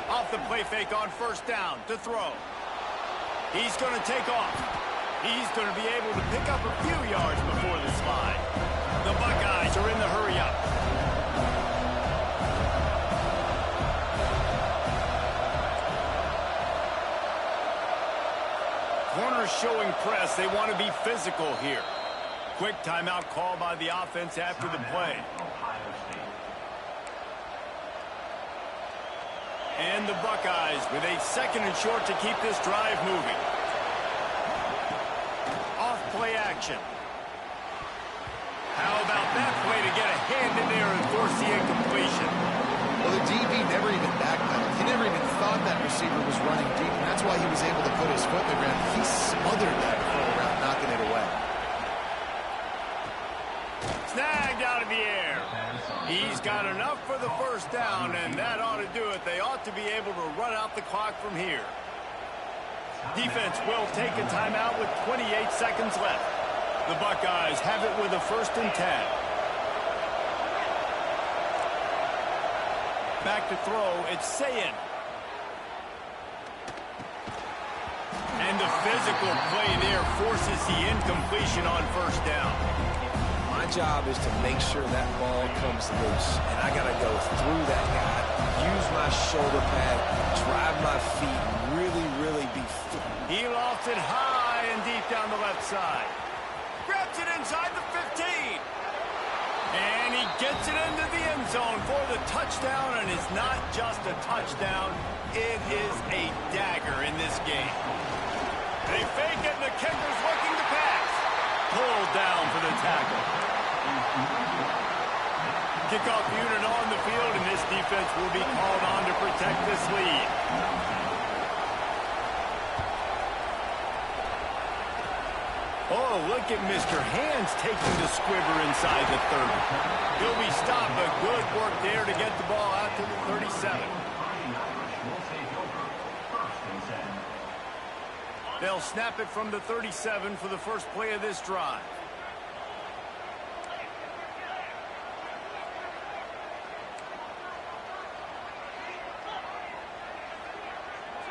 Off the play fake on first down to throw. He's going to take off. He's going to be able to pick up a few yards before the slide. The Buckeyes are in the hurry-up. Corners showing press. They want to be physical here. Quick timeout call by the offense after the play. And the Buckeyes with a second and short to keep this drive moving. Play action. How about that play to get a hand in there and force the incompletion? Well, the DB never even backpedaled. He never even thought that receiver was running deep, and that's why he was able to put his foot in the ground. He smothered that throw around, knocking it away. Snagged out of the air. He's got enough for the first down, and that ought to do it. They ought to be able to run out the clock from here. Defense will take a timeout with 28 seconds left. The Buckeyes have it with a 1st and 10. Back to throw, it's Sayin. And the physical play there forces the incompletion on first down. My job is to make sure that ball comes loose. And I got to go through that guy, use my shoulder pad, drive my feet, really be fit. He lofts it high and deep down the left side. Grabs it inside the 15. And he gets it into the end zone for the touchdown, and it's not just a touchdown, it is a dagger in this game. They fake it, and the kicker's looking to pass. Pulled down for the tackle. Kickoff unit on the field, and this defense will be called on to protect this lead. Oh, look at Mr. Hands taking the squibber inside the 30. He'll be stopped, but good work there to get the ball out to the 37. They'll snap it from the 37 for the first play of this drive.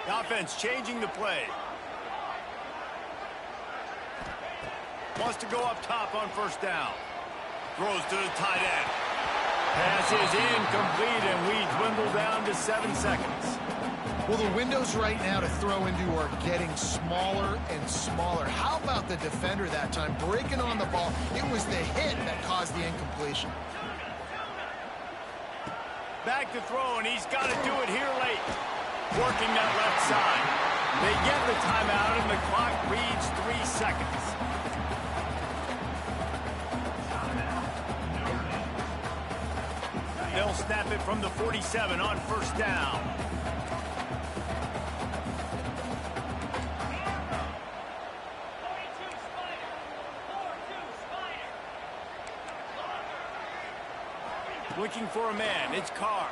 The offense changing the play. Wants to go up top on first down. Throws to the tight end. Pass is incomplete, and we dwindle down to 7 seconds. Well, the windows right now to throw into are getting smaller and smaller. How about the defender that time breaking on the ball? It was the hit that caused the incompletion. Back to throw, and he's got to do it here late. Working that left side. They get the timeout, and the clock reads 3 seconds. They'll snap it from the 47 on first down. Looking for a man. It's Carr.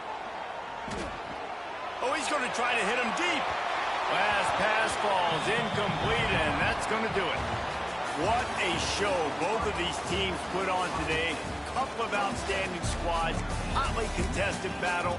Oh, he's going to try to hit him deep. Last pass falls incomplete, and that's going to do it. What a show both of these teams put on today. Couple of outstanding squads, hotly contested battle.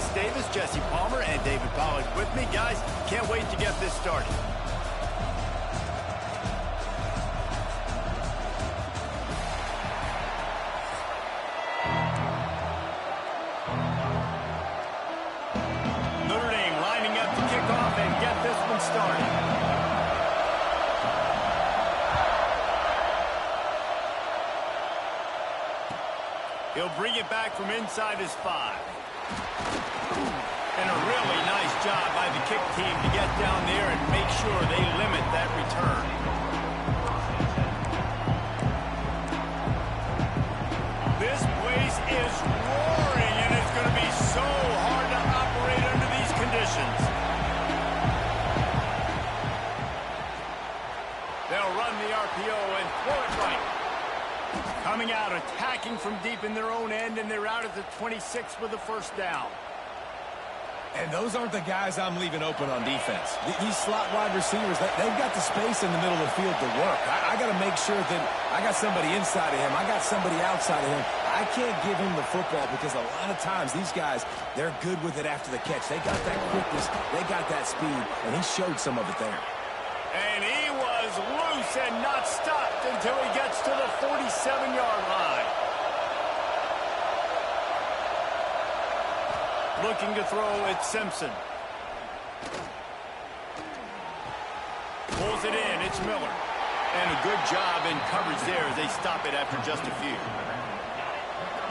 Rece Davis, Jesse Palmer, and David Pollack with me. Guys, can't wait to get this started. Notre Dame lining up to kick off and get this one started. He'll bring it back from inside his 5. And a really nice job by the kick team to get down there and make sure they limit that return. This place is roaring, and it's going to be so hard to operate under these conditions. They'll run the RPO and throw it right. Coming out, attacking from deep in their own end, and they're out at the 26 with the first down. And those aren't the guys I'm leaving open on defense. These slot wide receivers, they've got the space in the middle of the field to work. I got to make sure that I got somebody inside of him. I got somebody outside of him. I can't give him the football because a lot of times these guys, they're good with it after the catch. They got that quickness. They got that speed, and he showed some of it there. And he was loose and not stopped until he gets to the 47-yard line. Looking to throw, it's Simpson. Pulls it in, it's Miller. And a good job in coverage there as they stop it after just a few.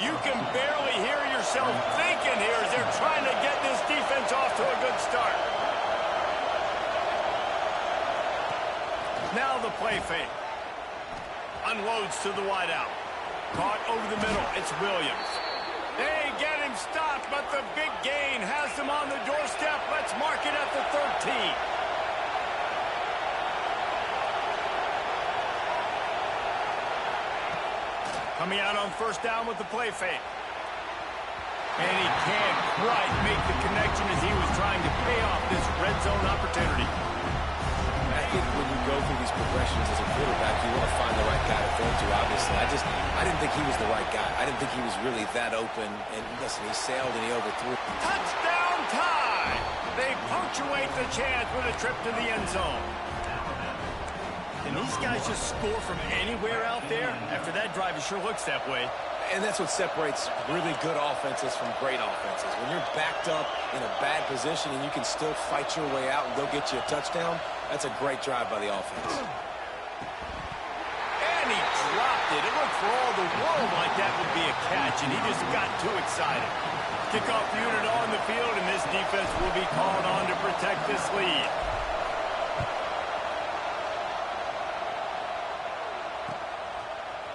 You can barely hear yourself thinking here as they're trying to get this defense off to a good start. Now the play fake. Unloads to the wideout. Caught over the middle, it's Williams. They get him stopped, but the big gain has them on the doorstep. Let's mark it at the 13. Coming out on first down with the play fake. And he can't quite make the connection as he was trying to pay off this red zone opportunity. I think when you go through these progressions as a quarterback, you want to find the right guy to throw to, obviously. I didn't think he was the right guy. I didn't think he was really that open. And listen, he sailed and he overthrew. Touchdown tie! They punctuate the chance with a trip to the end zone. Can these guys just score from anywhere out there? After that drive, it sure looks that way. And that's what separates really good offenses from great offenses. When you're backed up in a bad position and you can still fight your way out and go get you a touchdown, that's a great drive by the offense. And he dropped it. It looked for all the world like that would be a catch, and he just got too excited. Kickoff unit on the field, and this defense will be called on to protect this lead.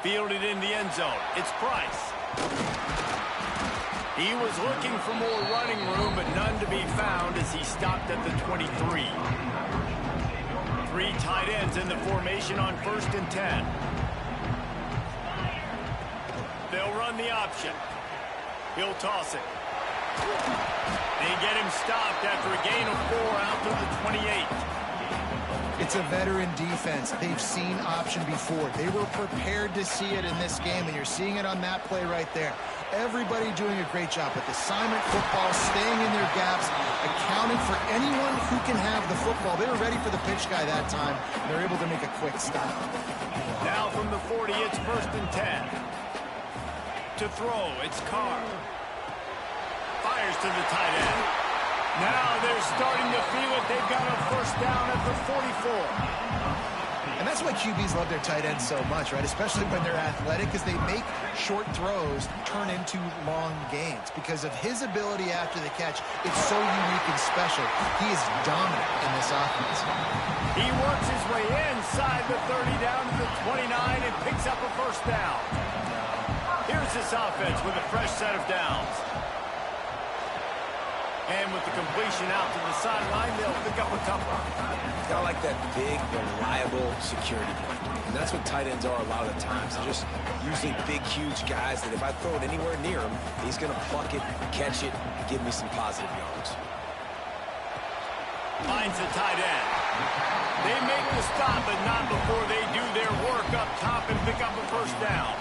Fielded in the end zone. It's Price. He was looking for more running room, but none to be found as he stopped at the 23. 3 tight ends in the formation on 1st and 10. They'll run the option. He'll toss it. They get him stopped after a gain of 4 out to the 28. It's a veteran defense. They've seen option before. They were prepared to see it in this game, and you're seeing it on that play right there. Everybody doing a great job with assignment football, staying in their gaps, accounting for anyone who can have the football. They were ready for the pitch guy that time. They're able to make a quick stop. Now from the 40, it's 1st and 10. To throw, it's Carr. Fires to the tight end. Now they're starting to feel it. They've got a first down at the 44. And that's why QBs love their tight ends so much, right? Especially when they're athletic, because they make short throws turn into long gains. Because of his ability after the catch, it's so unique and special. He is dominant in this offense. He works his way inside the 30 down to the 29 and picks up a first down. Here's this offense with a fresh set of downs. And with the completion out to the sideline, they'll pick up a couple. I like that big, reliable security blanket. And that's what tight ends are a lot of the times. They're just usually big, huge guys that if I throw it anywhere near him, he's going to pluck it, catch it, and give me some positive yards. Finds the tight end. They make the stop, but not before they do their work up top and pick up a first down.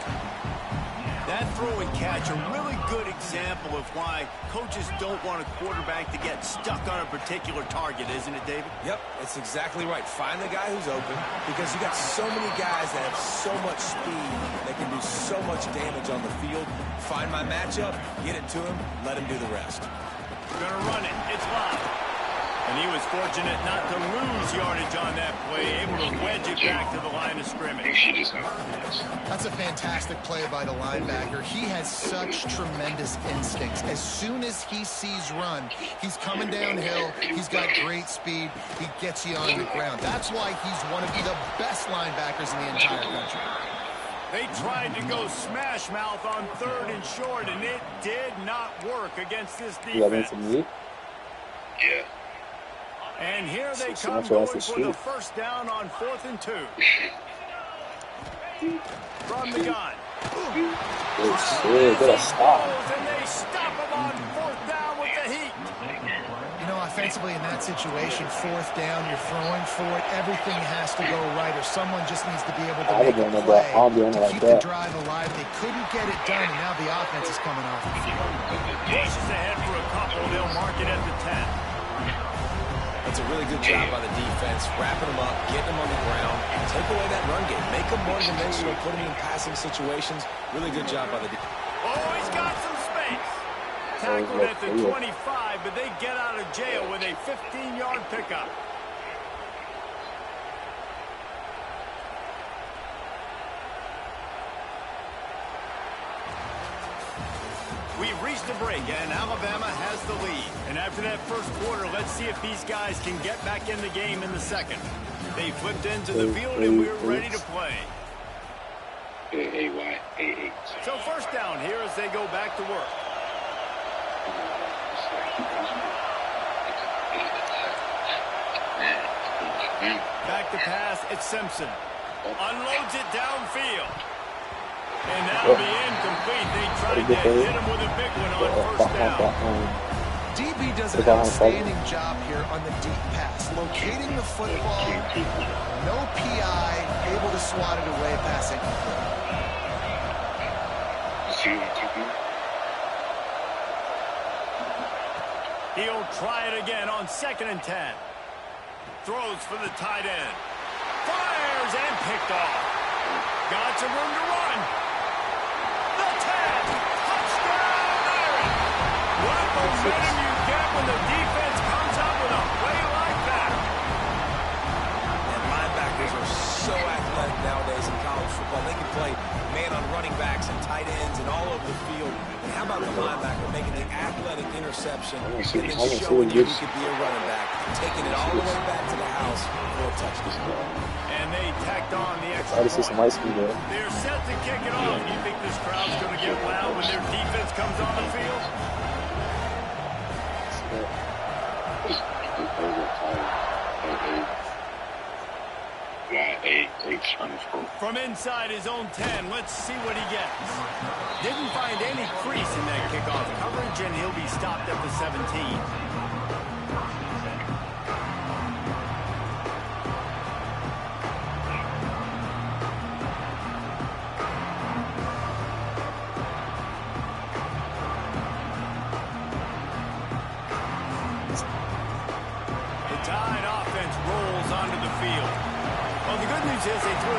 That throw and catch, a really good example of why coaches don't want a quarterback to get stuck on a particular target, isn't it, David? Yep, it's exactly right. Find the guy who's open, because you got so many guys that have so much speed that can do so much damage on the field. Find my matchup, get it to him, let him do the rest. Gonna run it. It's live. And he was fortunate not to lose yardage on that play, able to wedge it back to the line of scrimmage. That's a fantastic play by the linebacker. He has such tremendous instincts. As soon as he sees run, he's coming downhill. He's got great speed. He gets you on the ground. That's why he's one of the best linebackers in the entire country. They tried to go smash mouth on 3rd and short, and it did not work against this defense. Yeah. And here they come going for the first down on 4th and 2. From the gun. Good stop. And they stop him on 4th down with the heat. You know, offensively in that situation, 4th down, you're throwing for it. Everything has to go right, or someone just needs to be able to make a play to keep the drive alive. They couldn't get it done, and now the offense is coming off the field. Pushes ahead for a couple. They'll mark it at the 10. That's a really good job by the defense, wrapping them up, getting them on the ground, take away that run game, make them one-dimensional, put them in passing situations. Really good job by the defense. Oh, he's got some space. Tackled at the 25, but they get out of jail with a 15-yard pickup. We've reached a break, and Alabama has the lead. And after that first quarter, let's see if these guys can get back in the game in the second. They flipped into the field, and we're ready to play. So first down here as they go back to work. Back to pass, it's Simpson. Unloads it downfield. And that'll be incomplete. They tried to hit him with a big one on first down. DB does an outstanding job here on the deep pass. Locating the football, no PI, able to swat it away passing. He'll try it again on 2nd and 10. Throws for the tight end. Fires and picked off. Got some room to run. The 10. Touchdown, Aaron. What momentum you get when the defense comes out with a play like that. And linebackers are so athletic nowadays in college football. They can play man on running backs and tight ends and all over the field. And how about the linebacker making the athletic interception and then showing you he could be a running back, taking it all the way back to the house for a touchdown. And they tacked on the extra point. They're set to kick it off. You think this crowd's going to get loud when their defense comes on the field? From inside his own 10, let's see what he gets. Didn't find any crease in that kickoff coverage, and he'll be stopped at the 17.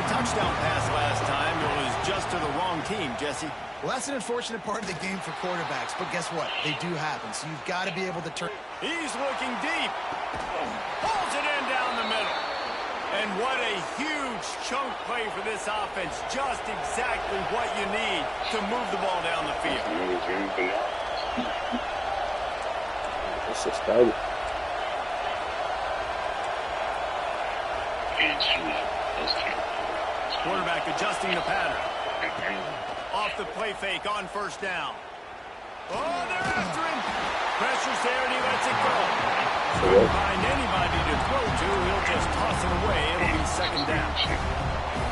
Touchdown pass last time. It was just to the wrong team, Jesse. Well, that's an unfortunate part of the game for quarterbacks, but guess what? They do happen, so you've got to be able to turn. He's looking deep. Pulls it in down the middle. And what a huge chunk play for this offense. Just exactly what you need to move the ball down the field. This is started. Quarterback adjusting the pattern. Off the play fake on first down. Oh, they're after him. Pressure's there, and he lets it go. Couldn't find anybody to throw to. He'll just toss it away. It'll be 2nd down.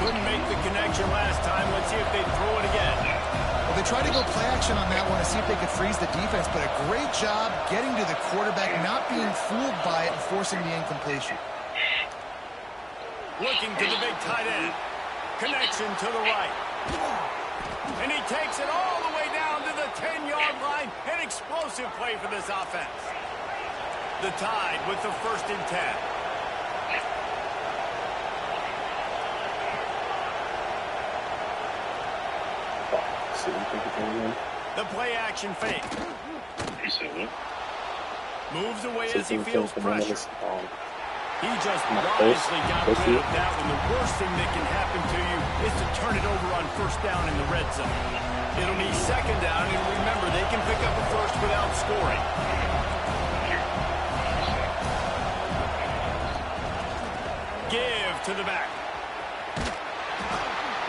Couldn't make the connection last time. Let's see if they throw it again. Well, they tried to go play action on that one to see if they could freeze the defense, but a great job getting to the quarterback, not being fooled by it, and forcing the incompletion. Looking to the big tight end. Connection to the right. And he takes it all the way down to the 10-yard line. An explosive play for this offense. The Tide with the 1st and 10. The play action fake. Moves away as he feels pressure. He just wisely got rid of that one. The worst thing that can happen to you is to turn it over on 1st down in the red zone. It'll be 2nd down, and remember, they can pick up a 1st without scoring. Give to the back.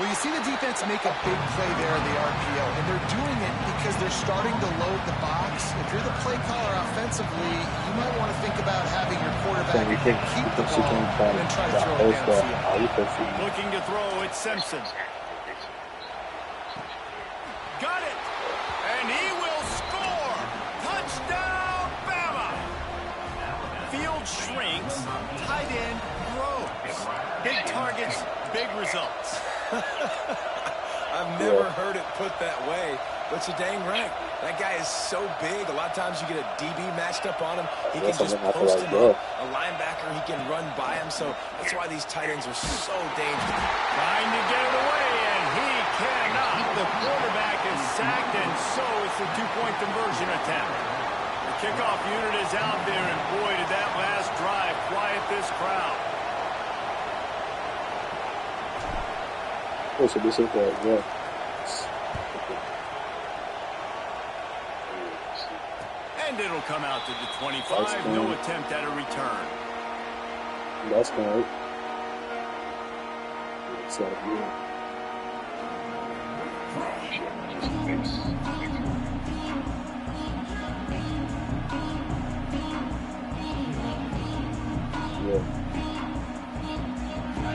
Well, you see the defense make a big play there in the RPO, and they're doing it because they're starting to load the box. If you're the play caller offensively, you might want to think about having your quarterback keep the ball and then try to throw it downfield. Looking to throw, it's Simpson. Got it! And he will score! Touchdown, Bama! Field shrinks, tight end grows. Big targets, big results. I've never heard it put that way, but you're dang right. That guy is so big. A lot of times you get a DB matched up on him. He can just post him up. A linebacker, he can run by him. So that's why these tight ends are so dangerous. Trying to get it away, and he cannot. The quarterback is sacked, and so it's a 2-point conversion attempt. The kickoff unit is out there, and boy, did that last drive quiet this crowd. Oh, so this is the, yeah. And it'll come out to the 25. No attempt at a return. That's good. So, yeah.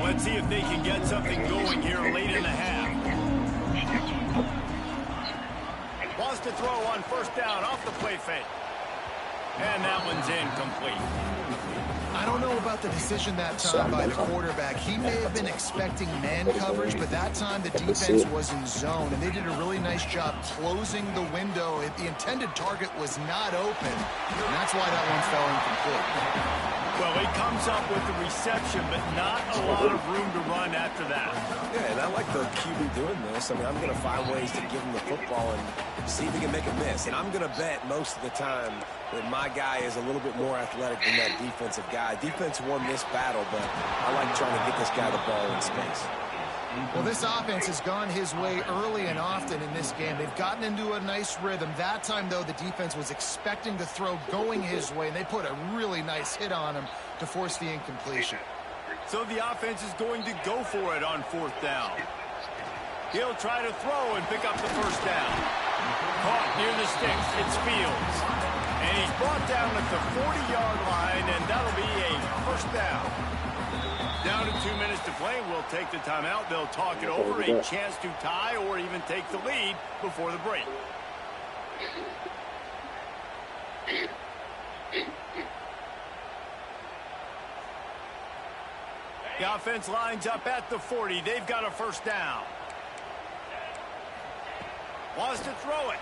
Let's see if they can get something going here late in the half. Wants to throw on 1st down off the play fake. And that one's incomplete. I don't know about the decision that time by the quarterback. He may have been expecting man coverage, but that time the defense was in zone, and they did a really nice job closing the window. The intended target was not open, and that's why that one fell incomplete. Well, he comes up with the reception, but not a lot of room to run after that. Yeah, and I like the QB doing this. I mean, I'm going to find ways to give him the football and see if he can make a miss. And I'm going to bet most of the time that my guy is a little bit more athletic than that defensive guy. Defense won this battle, but I like trying to get this guy the ball in space. Well, this offense has gone his way early and often in this game. They've gotten into a nice rhythm. That time, though, the defense was expecting the throw going his way, and they put a really nice hit on him to force the incompletion. So the offense is going to go for it on 4th down. He'll try to throw and pick up the 1st down. Caught near the sticks. It's Fields. And he's brought down at the 40-yard line, and that'll be a 1st down. Down to 2 minutes to play. We'll take the timeout. They'll talk it over. A chance to tie or even take the lead before the break. The offense lines up at the 40. They've got a 1st down. Wants to throw it.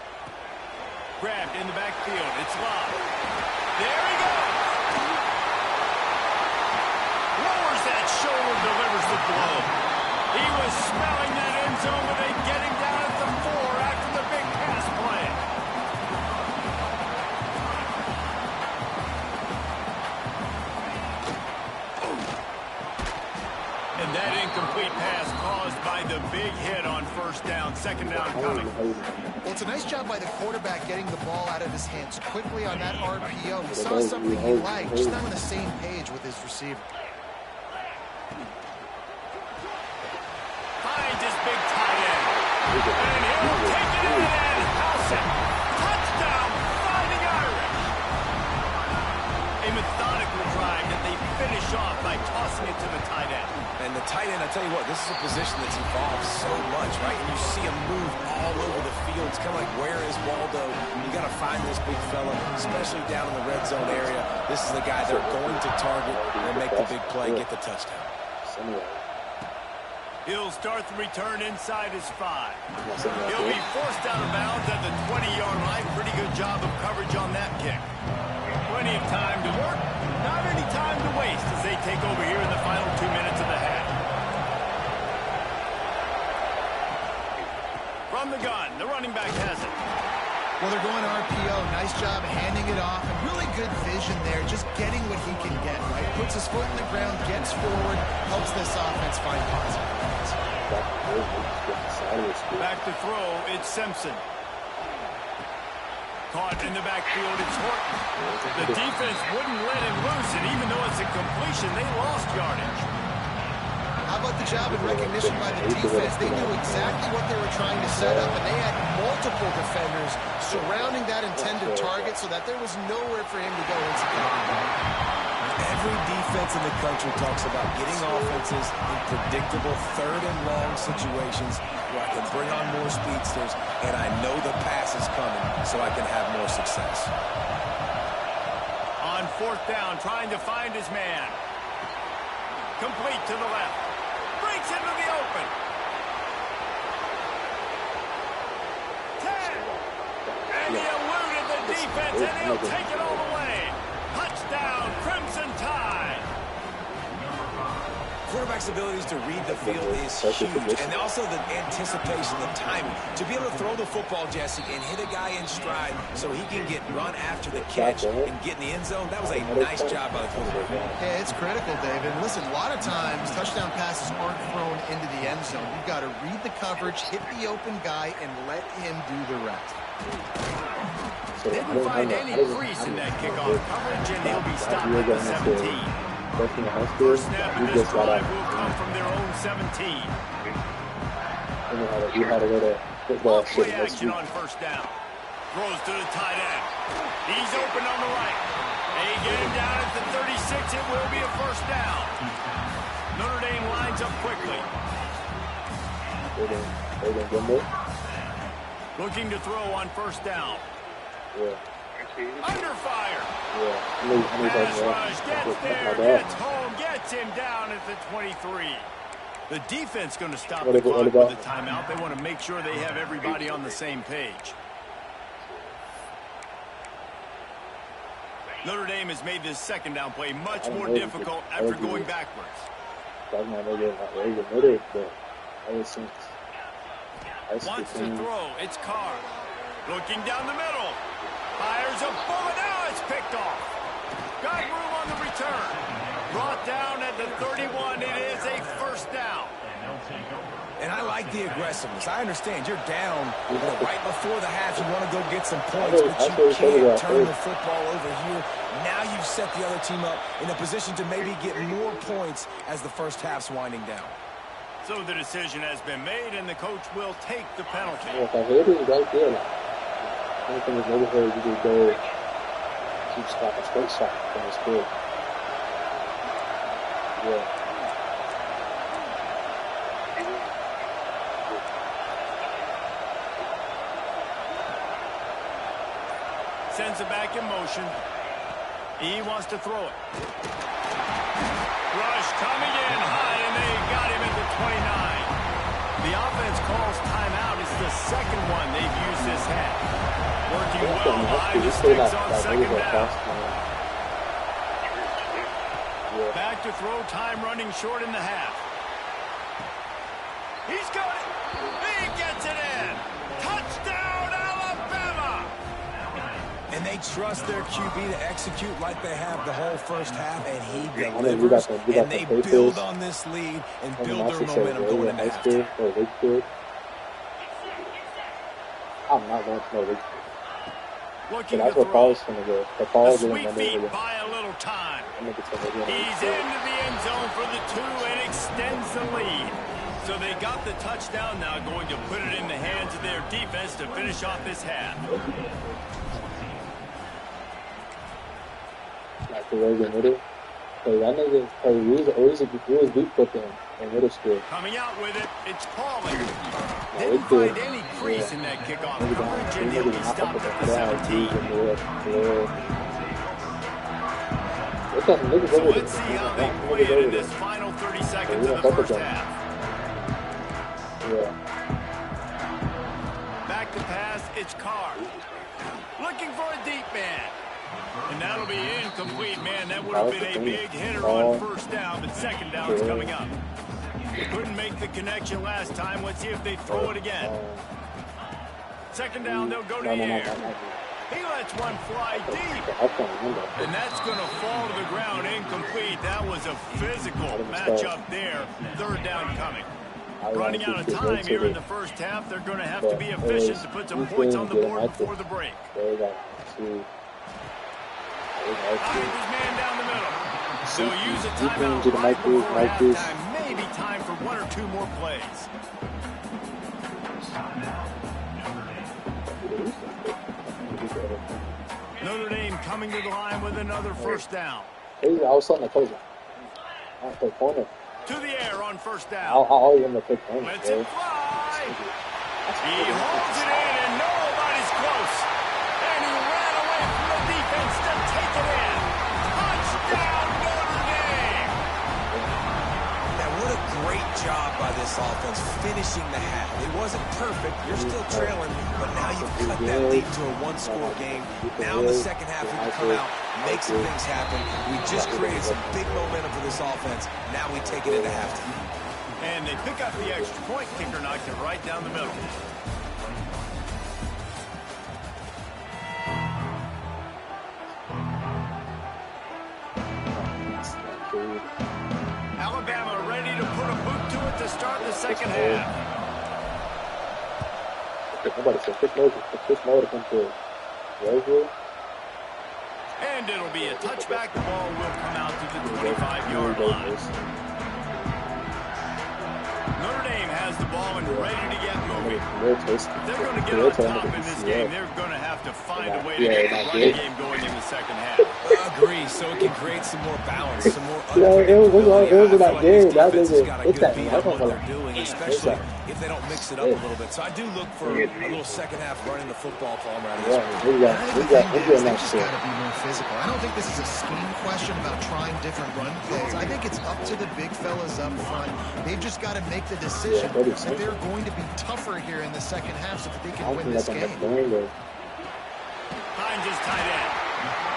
Grabbed in the backfield. It's Love. There he goes. Lowers that shoulder, delivers the blow. He was smelling that end zone, but they get him down at the 4 after the big pass play. And that incomplete pass caused by the big hit on 1st down. 2nd down coming. Well, it's a nice job by the quarterback getting the ball out of his hands quickly on that RPO. He saw something he liked, just not on the same page with his receiver. Finds his big tight end. And he'll take it in and house it. Touchdown, Fighting Irish. A methodical drive that they finish off by tossing it to the tight end. And the tight end, I tell you what, this is a position that's evolved so much, right? And you see him move all over the field. It's kind of like, where is Waldo? You got to find this big fella, especially down in the red zone area. This is the guy they're going to target and make the big play, get the touchdown. He'll start the return inside his 5. He'll be forced out of bounds at the 20-yard line. Pretty good job of coverage on that kick. Plenty of time to work. Not any time to waste as they take over here in the final 2 minutes of the half. From the gun, the running back has it. Well, they're going RPO. Nice job handing it off. And really good vision there, just getting what he can get, right? Puts his foot in the ground, gets forward, helps this offense find positive points. Back to throw, it's Simpson. Caught in the backfield, it's Horton. The defense wouldn't let him loose, and even though it's a completion, they lost yardage. How about the job and recognition by the defense? They knew exactly what they were trying to set up, and they had multiple defenders surrounding that intended target so that there was nowhere for him to go inside. Every defense in the country talks about getting offenses in predictable third and long situations where I can bring on more speedsters, and I know the pass is coming so I can have more success. On 4th down, trying to find his man. Complete to the left. Breaks into the open. 10. And he eluded the defense, and he'll take it all the way. Touchdown, Crimson Tide. Quarterback's abilities to read the field is huge, and also the anticipation, the timing. To be able to throw the football, Jesse, and hit a guy in stride so he can get run after the catch and get in the end zone, that was a nice job by the quarterback. Yeah, it's critical, David. Listen, a lot of times touchdown passes aren't thrown into the end zone. You've got to read the coverage, hit the open guy, and let him do the rest. Didn't find any crease in that kickoff coverage, and he'll be stopped at the 17. First snap in this drive will come from their own 17. Play action on 1st down. Throws to the tight end. He's open on the right. They get him down at the 36. It will be a 1st down. Notre Dame lines up quickly. Looking to throw on 1st down. Under fire. Pass rush, gets there, gets home, gets him down at the 23. The defense going to stop the clock with a timeout. They want to make sure they have everybody on the same page. Notre Dame has made this 2nd down play much more difficult after going backwards. Wants to throw. It's Carr. Looking down the middle. Fires a bullet. Now it's picked off. Got room on the return. Brought down at the 31. It is a 1st down. And I like the aggressiveness. I understand you're down right before the half. You want to go get some points, but you can't turn the football over here. Now you've set the other team up in a position to maybe get more points as the 1st half's winding down. So the decision has been made, and the coach will take the penalty. Anything is over here, you just go keep stop a straight shot and it's good. Sends it back in motion. He wants to throw it. Rush coming in high, and they got him at the 29. The offense calls timeout. It's the 2nd one they've used this half. Working well behind the sticks on 2nd down. Back to throw, time running short in the half. He's got it. He gets it in. Touchdown, Alabama. And they trust their QB to execute like they have the whole 1st half, and he delivers. And they build on this lead and build their momentum going into halftime. I'm not going to know Wakefield. Looking that's to where throw. Paul's going to go. The Paul's The going sweet to feet go. buy a little time. He's He's into the end zone for the 2 and extends the lead. So they got the touchdown, now going to put it in the hands of their defense to finish off this half. Like the way they did it. Because that nigga, we was weak flipping in middle school. Coming out with it, it's Pauling. Didn't find any crease in that kickoff coverage, and he'll be stopped at the 17. So let's see how they played in this final 30 seconds of the 1st half. Yeah. Back to pass, it's Carr. Looking for a deep man. And that'll be incomplete, man. That would have been a big hitter on first down, but second down's coming up. Couldn't make the connection last time. Let's see if they throw it again. Second down, they'll go to the air. He lets one fly deep. And that's going to fall to the ground incomplete. That was a physical matchup there. Third down coming. Running out of time here in the first half. They're going to have to be efficient to put some points on the board before the break. Behind his man down the middle. They'll use a timeout right before halftime. Maybe time for one or two more plays. Notre Dame coming to the line with another first down. I was something I told you. I play corner. To the air on first down. I always want to play corner. Let's it fly. He holds it in and nobody's close. And he ran away from the defense to take it in. Touchdown Notre Dame. Now what a great job by this offense finishing the half. It wasn't perfect. You're still trailing, but now you've cut that lead to a one-score game. Now in the second half, we can come out, make some things happen. We just created some big momentum for this offense. Now we take it into halftime. And they pick up the extra point. Kicker knocked it right down the middle. Alabama ready to put a boot to it to start the second half. And it'll be a touchback. The ball will come out to the 25-yard line. Notre Dame has the ball and ready to get moving. If they're going to get on top in this game, they're going to have to find a way to get the run game going in the second half. I agree, so it can create some more balance, some more unpredictability. I feel like this defense has got a good beat on what they're doing, especially if they don't mix it up a little bit. So I do look for a little second half running the football for them out of this one. They just got to be more physical. I don't think this is a scheme question about trying different run plays. I think it's up to the big fellas up front. They've just got to make the decision that they're going to be tougher here in the second half so that they can win this game. Hines is tight end.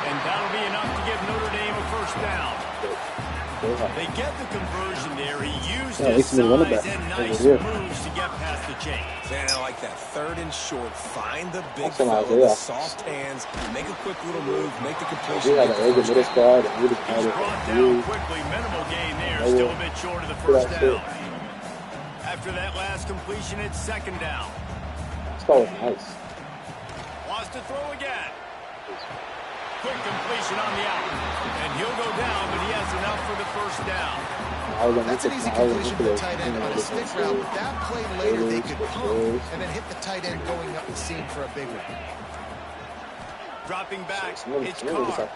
And that'll be enough to give Notre Dame a first down. They get the conversion there. He used his size and nice moves to get past the chains. Man, I like that. Third and short. Find the big fella with soft hands. Make a quick little move. Make the completion. He's brought down quickly. Minimal gain there. Still a bit short of the first down. After that last completion, it's second down. Nice. Wants to throw again. Quick completion on the out. And he'll go down, but he has enough for the first down. That's an easy completion to the tight end on a stick route. With that play later, they could pump and then hit the tight end going up the seam for a big one. Dropping back, it's Carr.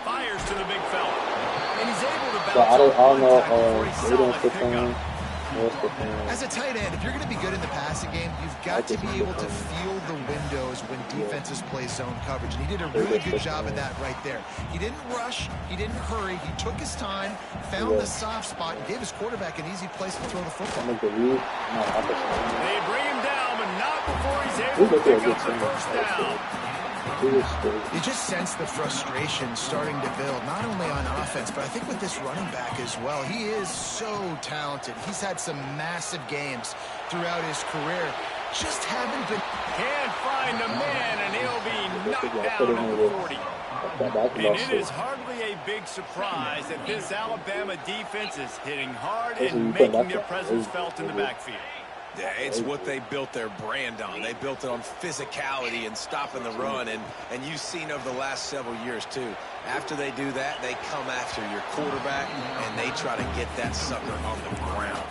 Fires to the big fella. And he's able to bounce I don't know solid pickup. As a tight end, if you're going to be good in the passing game, you've got to be able to feel the windows when defenses play zone coverage. And he did a really good job of that right there. He didn't rush. He didn't hurry. He took his time, found the soft spot, and gave his quarterback an easy place to throw the football. They bring him down, but not before he's able to pick up the first down. You just sense the frustration starting to build, not only on offense, but I think with this running back as well. He is so talented. He's had some massive games throughout his career. Just haven't been... Can't find a man, and he'll be knocked down at the 40. And it is hardly a big surprise that this Alabama defense is hitting hard and making their presence felt in the backfield. Yeah, it's what they built their brand on. They built it on physicality and stopping the run, and you've seen over the last several years, too. After they do that, they come after your quarterback, and they try to get that sucker on the ground.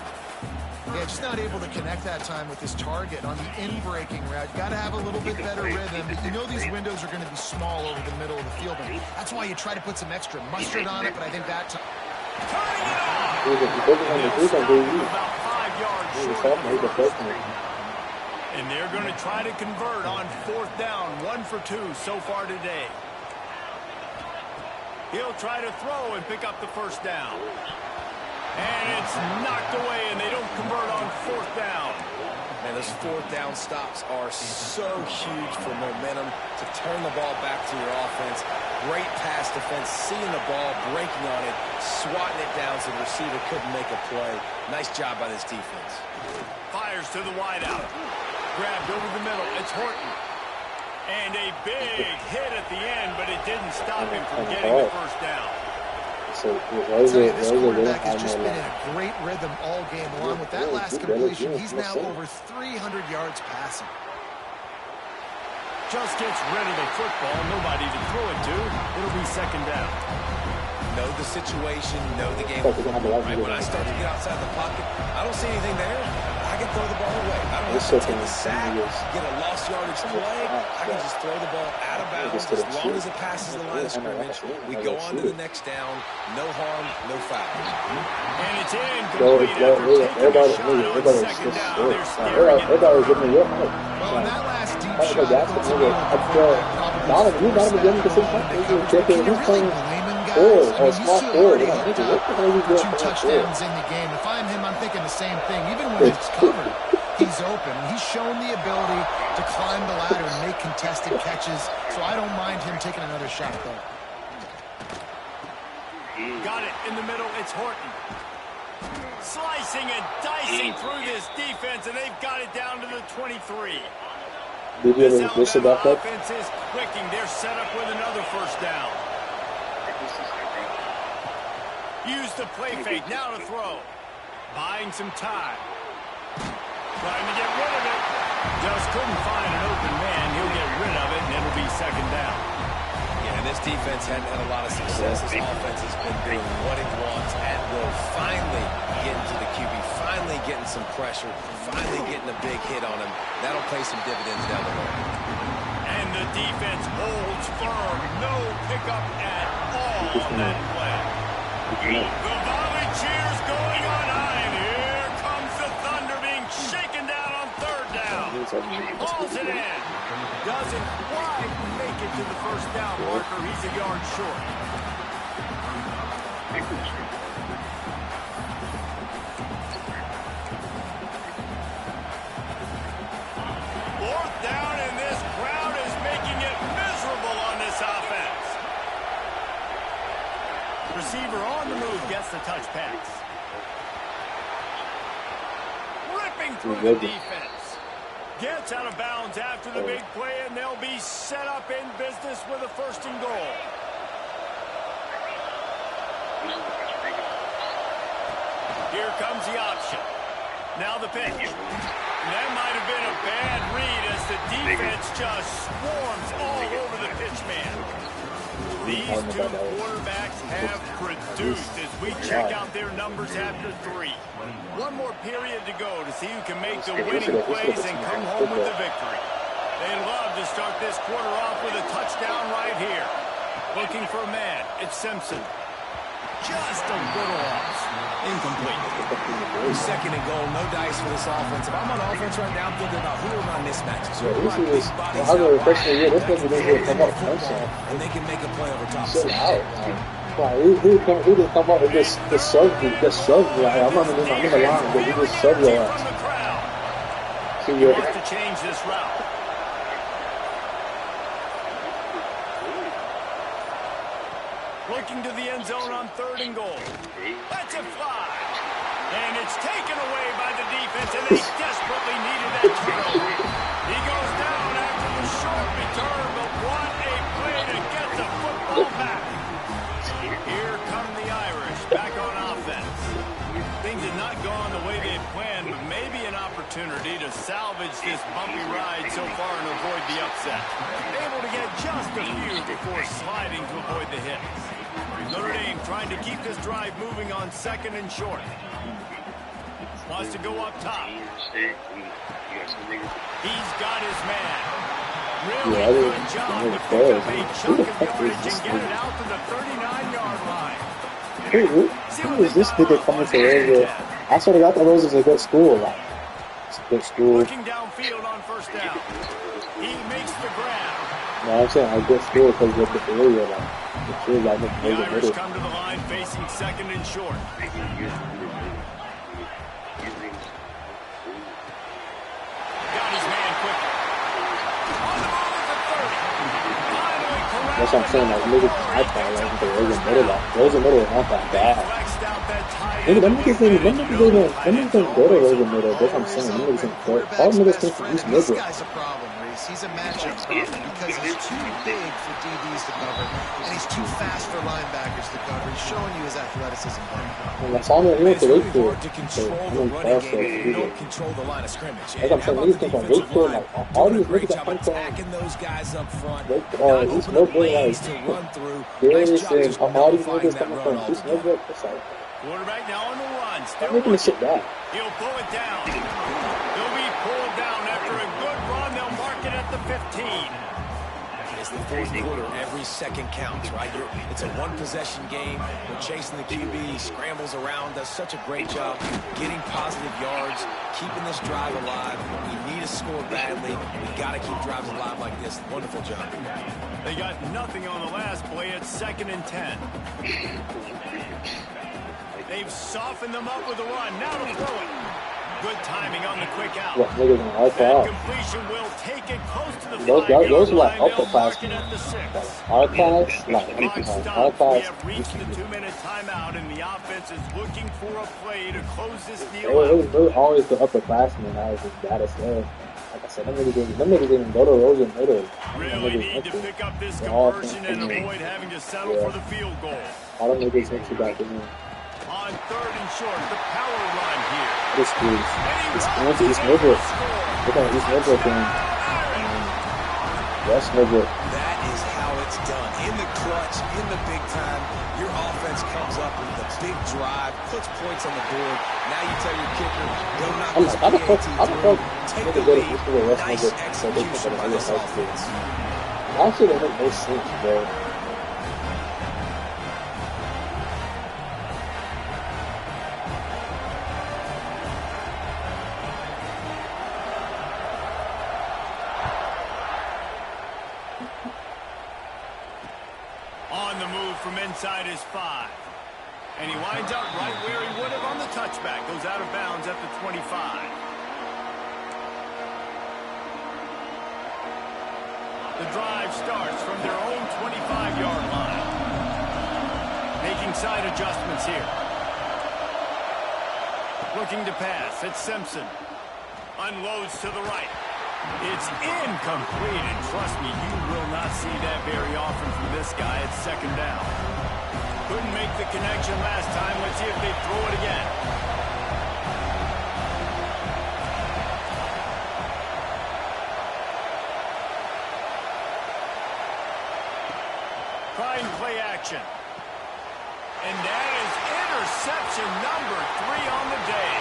Yeah, just not able to connect that time with his target on the in-breaking route. Got to have a little bit better rhythm, but you know these windows are going to be small over the middle of the field, and that's why you try to put some extra mustard on it, but I think that time... And they're going to try to convert on fourth down. 1 for 2 so far today. He'll try to throw and pick up the first down. And it's knocked away, and they don't convert on fourth down. Man, those fourth down stops are so huge for momentum to turn the ball back to your offense. Great pass defense, seeing the ball, breaking on it, swatting it down so the receiver couldn't make a play. Nice job by this defense. Fires to the wideout. Grabbed over the middle. It's Horton. And a big hit at the end, but it didn't stop him from getting the first down. So this quarterback has just been in a great rhythm all game long. With that last completion, he's now over 300 yards passing. Just gets rid of the football. Nobody to throw it to. It'll be second down. Know the situation, know the game. Right? When I start to get outside the pocket, I don't see anything there. I can throw the ball away. I don't have to take a sack, get a lost yardage play. I can just throw the ball out of bounds as long as it passes the line of scrimmage. We go on to the next down. No harm, no foul. And it's incomplete after taking a shot on second down. They're scaring it. Well, in that last deep shot, two touchdowns in the game. If I'm him, I'm thinking the same thing. Even when it's covered, he's open. He's shown the ability to climb the ladder and make contested catches, so I don't mind him taking another shot there. Got it in the middle. It's Horton. Slicing and dicing through this defense, and they've got it down to the 23. This Alabama offense is clicking. They're set up with another first down. Use the play fake. Now to throw. Buying some time. Trying to get rid of it. Just couldn't find an open man. He'll get rid of it, and it'll be second down. Yeah, and this defense hadn't had a lot of success. This offense has been doing what it wants at will. Finally getting to the QB. Finally getting some pressure. Finally getting a big hit on him. That'll pay some dividends down the road. And the defense holds firm. No pickup at all on that play. The volley cheers going on high, and here comes the Thunder being shaken down on third down. Hauls it in. Doesn't quite make it to the first down marker. He's a yard short. Fourth down, and this crowd is making it miserable on this offense. Receiver on the move gets the touch pass. Ripping through the defense. Gets out of bounds after the big play, and they'll be set up in business with a first and goal. Here comes the option. Now the pitch. That might have been a bad read as the defense just swarms all over the pitch man. These two quarterbacks have produced as we check out their numbers after 3. One more period to go to see who can make the winning plays and come home with the victory. They'd love to start this quarter off with a touchdown right here. Looking for a man. It's Simpson. Just a little off. Incomplete. Second and goal, no dice for this offense. If I'm on offense right now, I'm thinking about who are my mismatches. And they can make a play over top. So out. Who didn't come up and just shoved me? Just shoved me. I'm not in the line, but he just shoved your ass. So you have to change this route. Looking to the end zone on third and goal. That's a fly. And it's taken away by the defense, and they desperately needed that turnover. He goes down after the short return, but what a play to get the football back. Here come the Irish back on offense. Things have not gone the way they had planned, but maybe an opportunity to salvage this bumpy ride so far and avoid the upset. Able to get just a few before sliding to avoid the hits. Notre Dame trying to keep this drive moving on second and short. Wants to go up top. He's got his man. Really good job to pick up a chunk of yardage and get it out to the 39-yard line. Who is this nigga coming to radio? I sort of got the Rose is a good school. Like, it's a good school. Looking downfield on first down. He makes the grab. No, I'm saying I get scared because of the area, like the kids like The Irish come to the line facing second and short. That's what I'm saying, like, niggas in my car, like, the Rose and Middle, like, Rose and Middle is not that bad. Nigga, them niggas didn't go to Rose and Middle, that's what I'm saying, them niggas didn't go. All niggas came from East Midway. This guy's a problem, Reese. He's a matchup problem because he's too big for DBs to cover, and he's too fast for linebackers to cover. He's showing you his athleticism. And that's all he went to Wakefield. To control the running game, you don't control the line of scrimmage. That's what I'm saying, niggas came from Wakefield, like, all these niggas that come from attacking those guys up front. East Midway, like, Darius and all these niggas coming from East Midway, it's like, quarterback now on the run. I'm making this shit back. He'll pull it down. He'll be pulled down after a good run. They'll mark it at the 15. It's the fourth quarter. Every second counts, right? It's a one-possession game. We're chasing the QB. He scrambles around, does such a great job getting positive yards, keeping this drive alive. We need to score badly. We got to keep drives alive like this. Wonderful job. They got nothing on the last play. It's 2nd and 10. They've softened them up with a run. Now to throw it. Good timing on the quick out. What niggas in our That class? completion will take it close to the Those are like upper class. classmen. Our class, like our class. We have reached the 2-minute timeout, and the offense is looking for a play to close this deal out. They're always the upperclassmen. I was just bad as hell. Like I said, them niggas didn't go to Rose and Middle. Really need to pick up this conversion and avoid having to settle for the field goal. All them niggas into back in. On 3rd and short, the power run here. This squeeze. It's East Midway. Look at East Midway thing. West Midway. That is how it's done. In the clutch, in the big time, your offense comes up with a big drive, puts points on the board. Now you tell your kicker, go knock this PAT through, take the lead. Nice execution by this offense. Actually, that makes no sense, bro. On the move from inside his 5. And he winds up right where he would have on the touchback. Goes out of bounds at the 25. The drive starts from their own 25-yard line. Making side adjustments here. Looking to pass. It's Simpson. Unloads to the right. It's incomplete, and trust me, you will not see that very often from this guy. It's 2nd down. Couldn't make the connection last time. Let's see if they throw it again. Trying play action. And that is interception number 3 on the day.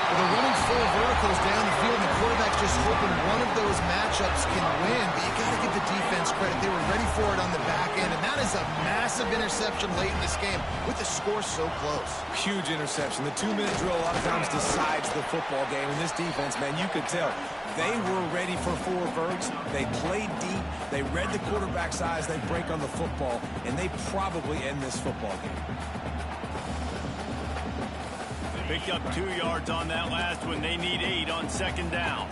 Well, they're running full verticals down the field, and the quarterback's just hoping one of those matchups can win. But you got to give the defense credit. They were ready for it on the back end, and that is a massive interception late in this game with the score so close. Huge interception. The 2-minute drill a lot of times decides the football game. And this defense, man, you could tell they were ready for 4 verts. They played deep. They read the quarterback's eyes. They break on the football, and they probably end this football game. Picked up 2 yards on that last one. They need 8 on 2nd down.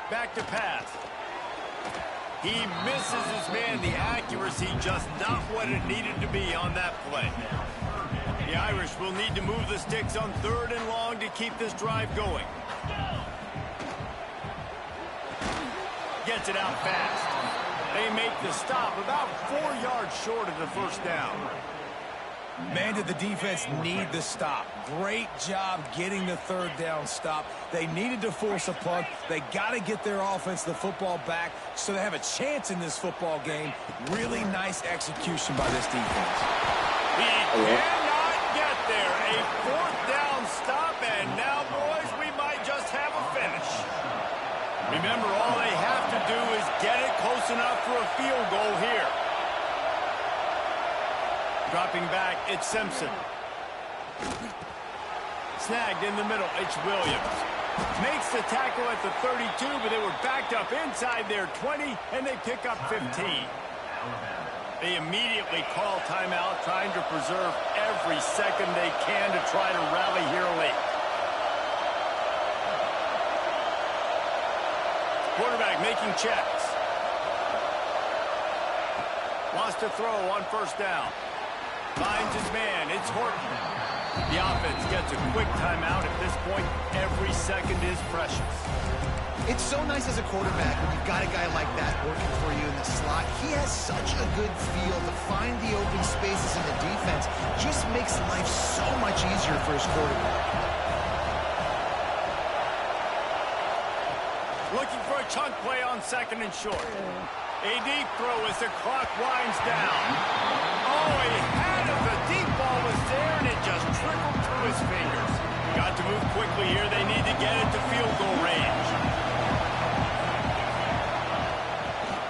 Back to pass. He misses his man. The accuracy just not what it needed to be on that play. The Irish will need to move the sticks on 3rd and long to keep this drive going. Gets it out fast. They make the stop about 4 yards short of the 1st down. Man, did the defense need the stop. Great job getting the 3rd down stop. They needed to force a punt. They got to get their offense the football back so they have a chance in this football game. Really nice execution by this defense. He cannot get there. A 4th down stop, and now, boys, we might just have a finish. Remember, all they have to do is get it close enough for a field goal here. Dropping back, it's Simpson. Snagged in the middle, it's Williams. Makes the tackle at the 32, but they were backed up inside their 20, and they pick up 15. They immediately call timeout, trying to preserve every second they can to try to rally here late. Quarterback making checks. Wants to throw on first down. Finds his man. It's Horton. The offense gets a quick timeout. At this point, every second is precious. It's so nice as a quarterback when you've got a guy like that working for you in the slot. He has such a good feel to find the open spaces in the defense. Just makes life so much easier for his quarterback. Looking for a chunk play on second and short. A deep throw as the clock winds down. Oh, he had it. The deep ball was there, and it just trickled through his fingers. Got to move quickly here. They need to get it to field goal range.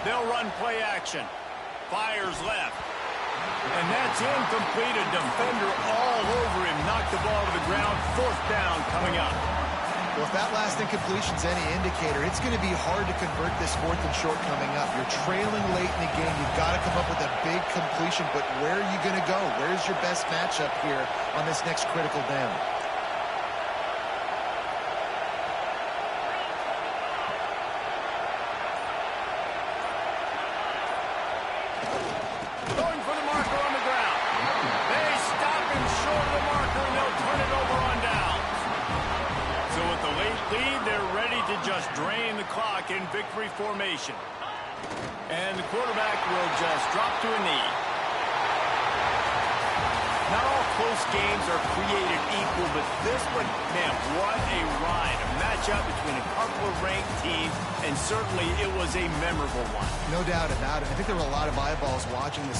They'll run play action. Fires left. And that's incomplete. A defender all over him. Knocked the ball to the ground. Fourth down coming up. Well, if that last incompletion's any indicator, it's going to be hard to convert this fourth and short coming up. You're trailing late in the game. You've got to come up with a big completion, but where are you going to go? Where's your best matchup here on this next critical down? Going for the marker on the ground. They stop him short of the marker, and they'll turn it over on down. So with the late lead, they're ready to just drain the clock in victory formation. And the quarterback will just drop to a knee. Not all close games are created equal, but this one, man, what a ride. A matchup between a couple of ranked teams, and certainly it was a memorable one. No doubt about it. I think there were a lot of eyeballs watching this